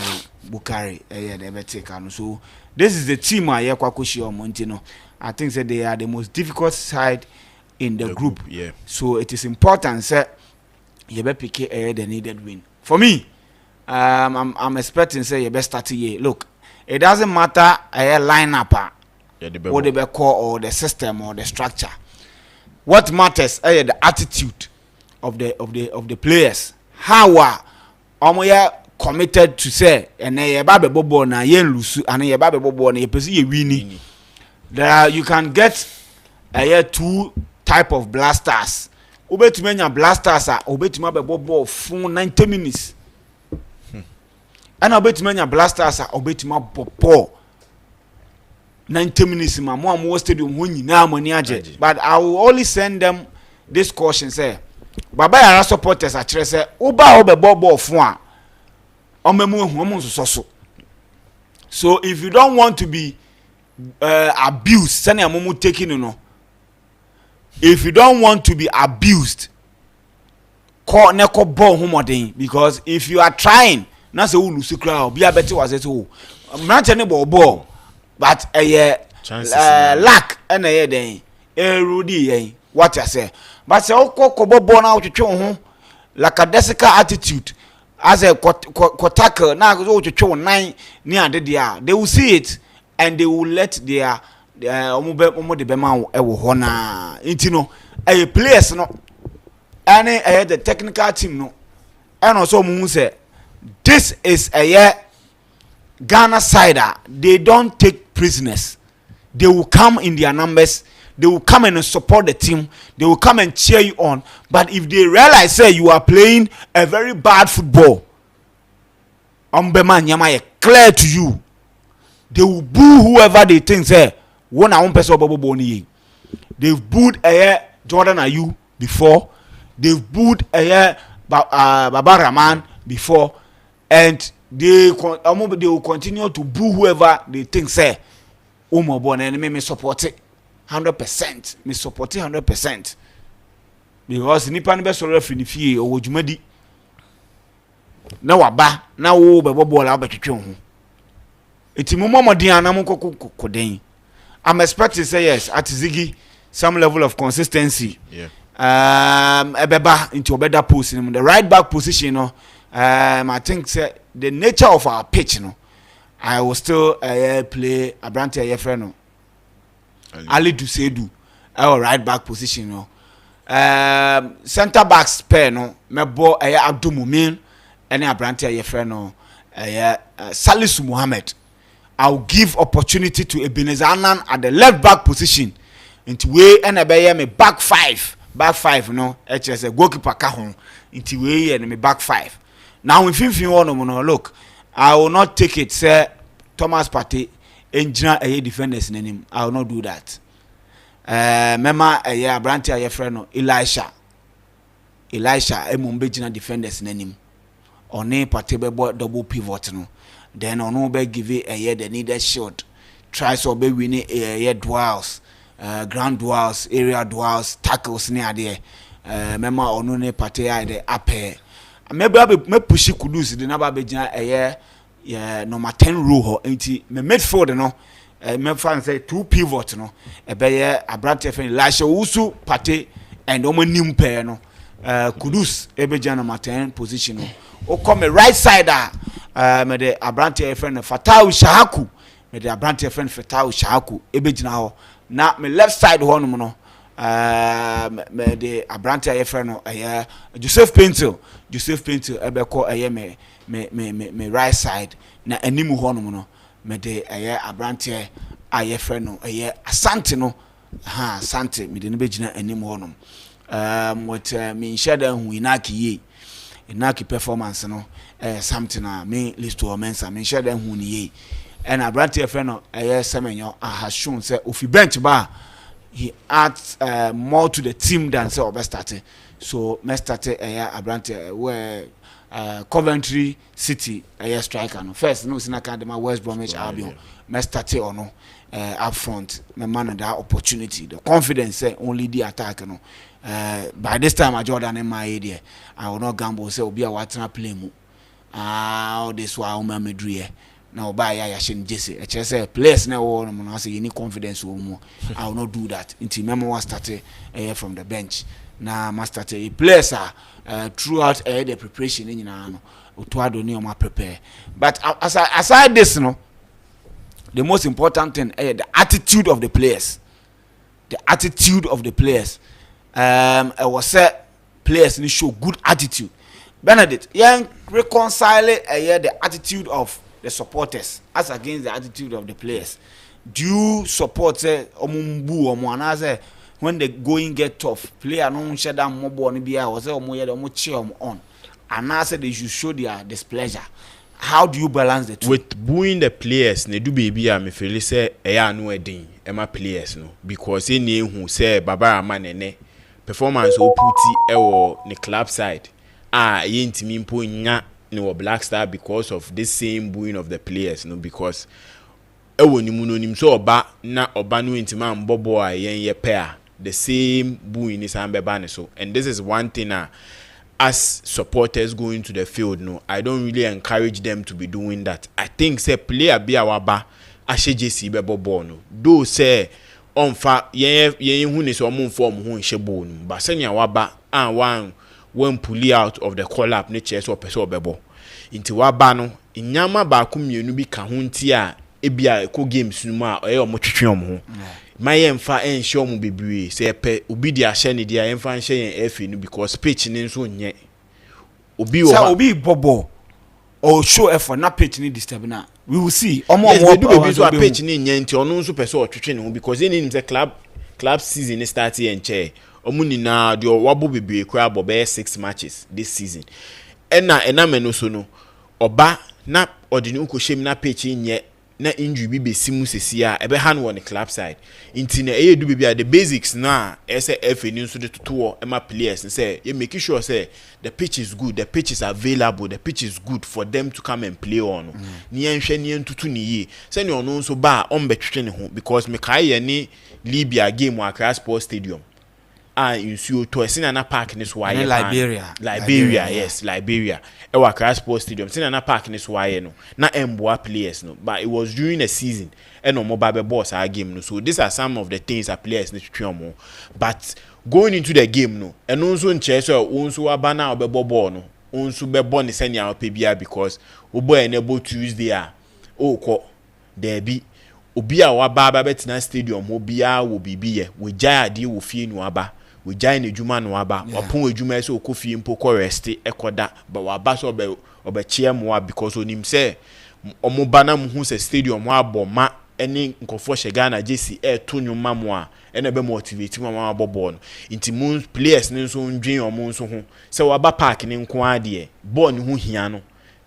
Bukari they better take so this is the team I kwakushi Montino. I think that they are the most difficult side in the group. Yeah, so it is important sir. You better pick the needed win. For me, I'm expecting say you best start here. Look, it doesn't matter a lineup or the core or the system or the structure. What matters is the attitude of the players. How are committed to say and ye babe bobo na ye lusu and ye babe bobo na ye pesi ye winning. There you can get two type of blasters. Obetumenya blasters are obetima be ball for 90 minutes. And obetumenya blasters are obetima ball 90 minutes in my mom stadium when now money aje. But I will only send them this caution say Baba Yara supporters are say Oba obe ball for so if you don't want to be abused, send a momu taking you know. If you don't want to be abused, call neko ball homodin because if you are trying, na say lose crowd, be a better was it oh. Not any ball, but lack and a day. Rudy, what I say. But say oko ball now to show home like a desica attitude as a tackle now go to show 9 near the dia. They will see it and they will let their omo de bema ewo ho na intino a players no any the technical team no and also mu say this is a Ghana sider. They don't take prisoners. They will come in their numbers. They will come and support the team. They will come and cheer you on. But if they realize say you are playing a very bad football, ombema nyama clear to you, they will boo whoever they think say one a one person bobo ni. They've booed Jordan Ayew before. They've booed Baba Rahman before, and they will continue to boo whoever they think say Omo born and me support it 100%. Me support it 100% because nipa nbe so refi ni fie owo dwumadi na waba na wo bebo ball abetwetwe ho eti momodin anam kokoden. I'm expecting say yes at Ziggy some level of consistency. Yeah. Ebeba into a better position. The right back position, you know, I think say the nature of our pitch, you know, I will still play Abrante Ayefreno. Ali Dusedu, our right back position, you know. Center back spare, no, Mebo Abdul Mumin, and Abrante Ayefreno, Salisu Muhammad. I'll give opportunity to Ebenezer Annan at the left back position. Into way and a me back five, no. HS a goalkeeper kahon. Into way and me back five. Now if you want to look, I will not take it. Say Thomas Partey engineer a defenders in him. I will not do that. Mema a year Branty a friend Elisha a mumbejina defenders in him. Or name Partey double pivot no. Then on be give it a year the needed shot. Try so be winning a year duels, ground duels, area duels, tackles near there. Mema onu ne Partey the upper. Maybe I be push Kudus the number be a year. Yeah, number 10 row into me midfield no. Me fan say 2 pivot no. E be ye Abrante friend Elisha Usu Partey and omo nim pair no. Kudus e be number 10 position no. O come right side me the Abrante friend Fatau Shahaku. Me the Abrante friend Fatau Shahaku e be ho. Na me left side ho no no. Me the Abrante friend no Joseph Pinto e be call me right side na animu ho no no. Me de Abrante friend no Asante no Asante me de no be gina animu ho no. What me share da hu inaki performance no something me list to mensa me share da hu ni ye and Abrante friend no semenyo has shown say ofi bench ba he adds more to the team than say obe starting. So me started Abrante where Coventry City striker no first no sin academy West Bromwich Albion me started or no up front me man that opportunity the confidence say only the attack no. By this time I Jordan in my area I will not gamble say obi a watna play mu all this while me dream now buy ya shin jesse I say players na wo no say you need confidence wo mu I will not do that until memo was started from the bench na master a players are throughout the preparation in no otuado ni o ma prepare but aside this no the most important thing the attitude of the players I was say players need show good attitude. Benedict, young reconcile the attitude of the supporters as against the attitude of the players. Do you support omumbu or moanaze when the going get tough? Player no share down more ball be I was cheer on. And I said they should show their displeasure. How do you balance the two? With booing the players, ne do baby me feel say no edin ema players no because any who say baba amanene performance o puti ewo ne club side yentimi mpo nya ne wo Black Star because of this same booing of the players no because ewo ni mu no nim so oba na oba no entima mbobo ye pair the same booing is ambeba ne so and this is one thing as supporters going to the field no I don't really encourage them to be doing that. I think say player be awaba ahye JC bebo ball no do say onfa yen hu ni so mo form hu nhye ball no ba senya waba one pull out of the call up ne chese o pese obebo inti waba no nyama ba ko mienu bi ka ho nti a ebia ko games no ma o mo twetwe o mo my emfa enhye o mo bebre say pe obi di ahye ne dia emfa nhye yen FA no because pitch ni nso nye obi o obi bobo or show effort na pitch ni disturb na we will see yes, do be so pitch ni nye nti ono nso pese o twetwe ne ho because any nim say club season is starting and chair omuni na de wabo bebre kra bobe 6 matches this season ena meno so no oba na odini ukoshem na pitch nye na injury bi besimu sesia ebe han won the club side inti na do be the basics na ese FA ni so de toto ema players say you make sure say the pitch is good, the pitch is available, the pitch is good for them to come and play on ni enhwe ni entutu ni yi say ni ono so ba on betwetwe ne ho because me kai ye ni Libya game wa Accra Sports Stadium in to Sinana Park in Sway Liberia, yes, Liberia. Ewa Accra Sports Stadium. Sinana Park in Sway no. Na emboa players no. But it was during the season. And no mobile boss our game no. So these are some of the things that players need to try more. But going into the game no. And also in chess or also abana or bebo no. Also be born the senior PBA because obo enable to use there. Oh ko there be obia wa baba betina stadium obia wo bibie we jaya di wo fie no aba we jaya ne djuma no aba opon adwuma se okofie mpo ko rest ekoda but wa ba so obe chiam wa because onim say omo bana mu hu se stadium wa aboma ene nkofo shega na jesi to nwuma mu a ene be motivate mu ma abobo no nti mu players ne nso ndwen omo nso ho se waba park ne nko ade ball ne hu hia no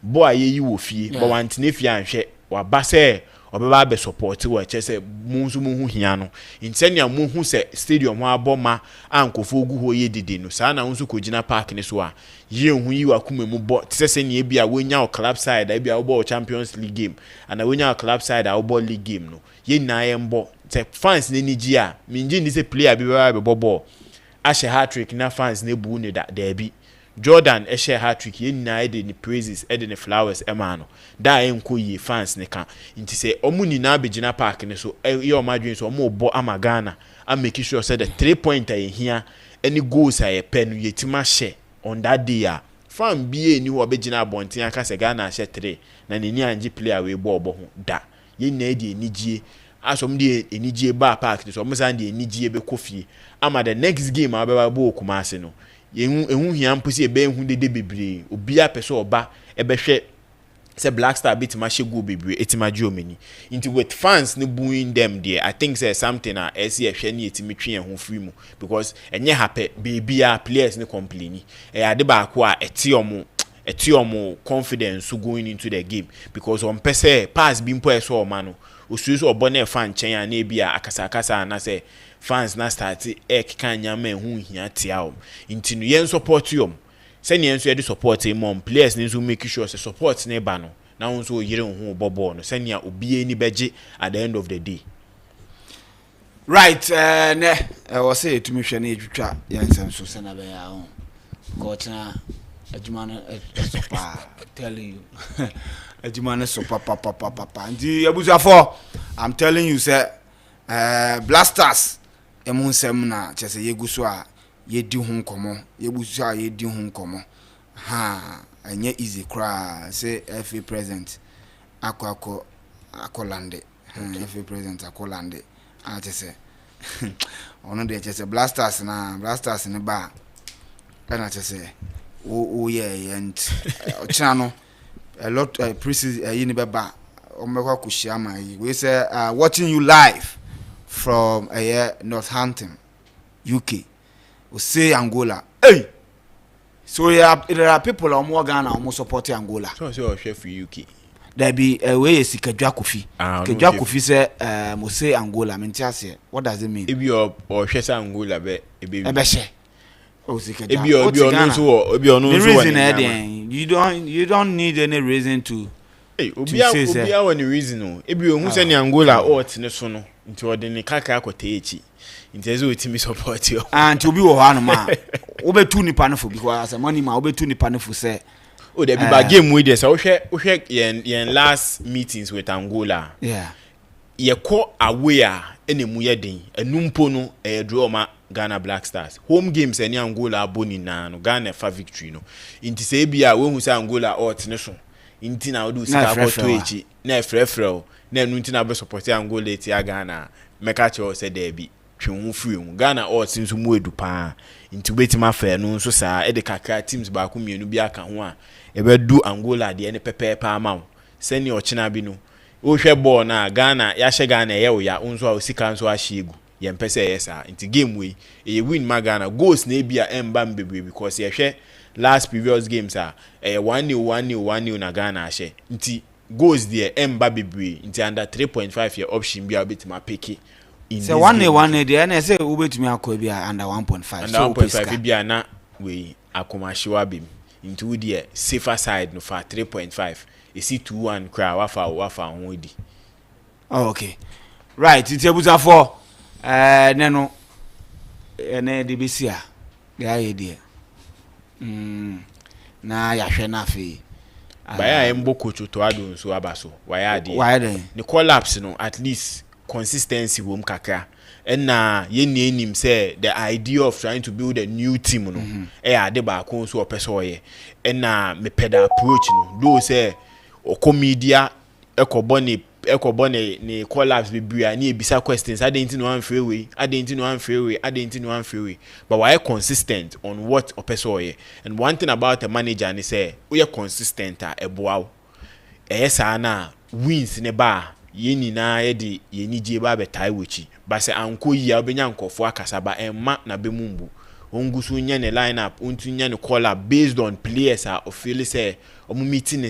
ball ayeyi wo fie but wantene fie anhwe waba se obeba be support wo che se mu nso mu hu hia no ntenia mu hu se stadium wa aboma ankofo ogu ho ye dede no saa na nso kogina park ne so a ye hu yi wa kuma mu bo se ne bia wonya o club side e bia wo bo Champions League game ana wonya o club side a wo bo league game no ye na ye mbo se fans ne niji a minji ni se player bi be bobo a she hat-trick na fans ne bu ne da bi Jordan share hat-trick ye na e de ni praises e de ni flowers e ma no da enko yi fans ne ka nti se omu ni na begina park ne so ye o madwen so omu bo ama Ghana a make sure say the 3-pointer ye hia any goals a ye pen ye tima share on that day a fan bie ni wo begina abonten aka se Ghana share 3 na ni anji player we bo ho da ye na e de enijie asom de enijie ba park so omu san de enijie be kofie ama the next game a be ba bo Kumasi no ehu hia mposi ebe ehu dede bebre obia pese oba ebehwe say Black Star bit ma shegu bebre etima Germany into with fans ne booing them there. I think say something na ese ehwe ne etimi twe ehun free mu because enye happy baby a players ne complain ade ba ko a etiomo confidence going into the game because on pese pass bi mpo eso o ma no osusu obone fan chen ya na bia akasa na say fans na start kan nyama ehun hia tiaom intinu yen support yom se ne enso ye support mom players ne so make sure say support ne ba no na won so yire hu bobo no se ne obie ni beje at the end of the day right ne we say to me hwe na edwutwa yen so se na be ya ho coach na ajumana sopa telling you ajumana sopa papa ndi abusafo I'm telling you say Blasters emunsem na chese yeguso a yedi hu nkomo yebuso a yedi hu nkomo ha anye easy cry say FA president akolande FA president akolande a chese ono de chese Blasters ne ba na chese oh yeah and ochano a lot precis yini beba omekwa kushia we say watching you live from Northampton UK we say Angola hey so there are people on more Ghana almost support Angola so chef UK there be we sikadwa kofi kadwa kofi say mo say Angola mentiase what does it mean if you or hwe Angola be she oh sikadwa the reason you don't need any reason to obia woni reason no ebi ohun se ni Angola ot ne so no nti ode ni kaka akota echi nti ezo otimi support yo anti obi wo hanu ma obetu nipa no fo because as money ma obetu nipa no fo say o de bi ba game we dey say wo yen last meetings with Angola ye ko away a enemu ye den enumpo no draw ma Ghana Black Stars home games eni Angola aboni na no Ghana fa victory no nti say bia we hu say Angola ot ne so nti na odu sika akoto echi na efrefre na enu nti na be support Angola eti Ghana meka che o se there bi twenu free mu Ghana ot nso mu edu pa nti betima fa no nso saa e de kakra teams ba ko mienu bi aka ho a e be du Angola de ne pepepa ama se ni ochina bi no o hwe ball na Ghana ya hye Ghana ye wo ya nso a osika nso a hye egu ye mpese yesa nti game we e win ma Ghana goals na bia emba mbebre because ye hwe last previous games are 1-0 na Ghana ashe nti goals there emba bebre nti under 3.5 year option bia obetima pick in say 1-1 there na say obetumi akọ bia under 1.5 under 1.5 bia na we akomashiwa bim nti we there safer side no for 3.5 e see 2-1 kra wafa ho di okay right it's ebuza for neno ene DBC a ya ye there na ya hwe na fe baya embo coach to ado nso abaso why dey the collapse no at least consistency wom kakra na ye enim say the idea of trying to build a new team no ade ba ko nso opese oye na me peda approach no do say okomedia ekobone ni collapse bibia ni ebisa questions identity no unfairway but why consistent on what opeso ye and one thing about a manager ni say we are consistent eboa saa na wins ne ba ye nyinaa ye de ye ni je ba betai wochi ba se anko yi a obenya nkofo akasa ba emma na be mumbu ongusu nya ne lineup untu nya ne call up based on players are feel say omu meeting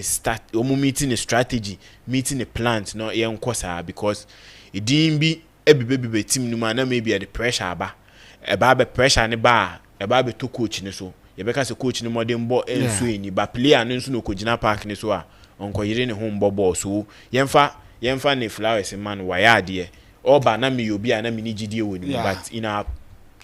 a strategy meeting a plan no ye nkosa because it din bi ebebe team no na maybe at the pressure ba be pressure ne ba be to coach ne so ye be ka se coach ne modern ball enso eni ba player no nso no kojina park ne so a onko yire ne ho mbobɔ so yemfa ne Flowers man wayade oba na me obi a na me ni gidie woni but in our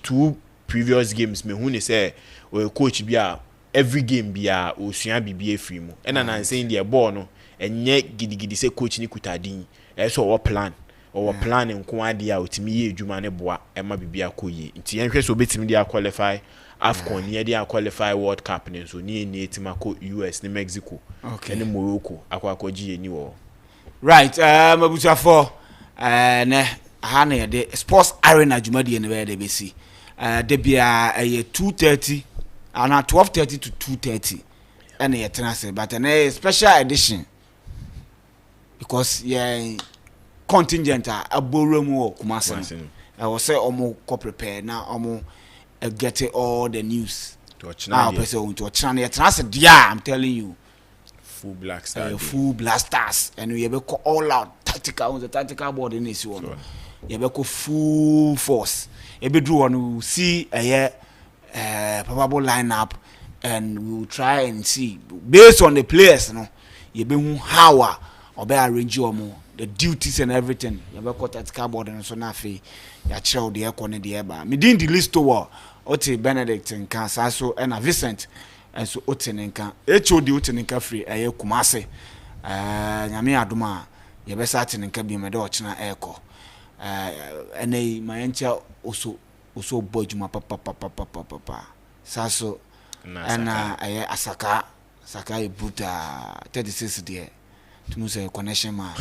2 previous games me hu ne say o coach bi a every game bi a osua bibie free mu ena na say the ball no enye gidigidi say coach ni kutadin so o plan nko ade a otimi ye adwuma ne boa ema bibia koye nti yenhwe so betimi dia qualify AFCON ye dia qualify World Cup ne so ni etima ko US ne Mexico ne Morocco akwakoji eni wo right mabucha for ne ha na de sports arena dwumadi ne be de besi de bia 2:30 and 12:30 to 2:30 and ye tenase but a special edition because yeah contingent aborum wo Kumasi I was say omo ko prepare na omo get all the news now person to channel tenase dia I'm telling you full black stars full blasters and we be all out tactical on the tactical board in this one you be full force e be do one see probable lineup and we will try and see based on the players no you be how or be arrange your the duties and everything you be cut tactical board and so na fe ya chiro de ekone de eba me din the list to oti Benedict nkan so and Vincent and so otenenka HOD otenenka free Kumasi nyame adoma ye be sa tenenka bi me de ochina eko enei mayencha oso bojuma papa saso na asaka e bruta 36 there to say connection man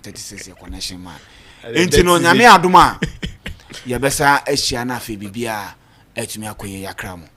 36 connection man enti no nyame adoma ye be sa ehia na afi bibia etumi akoye yakra mo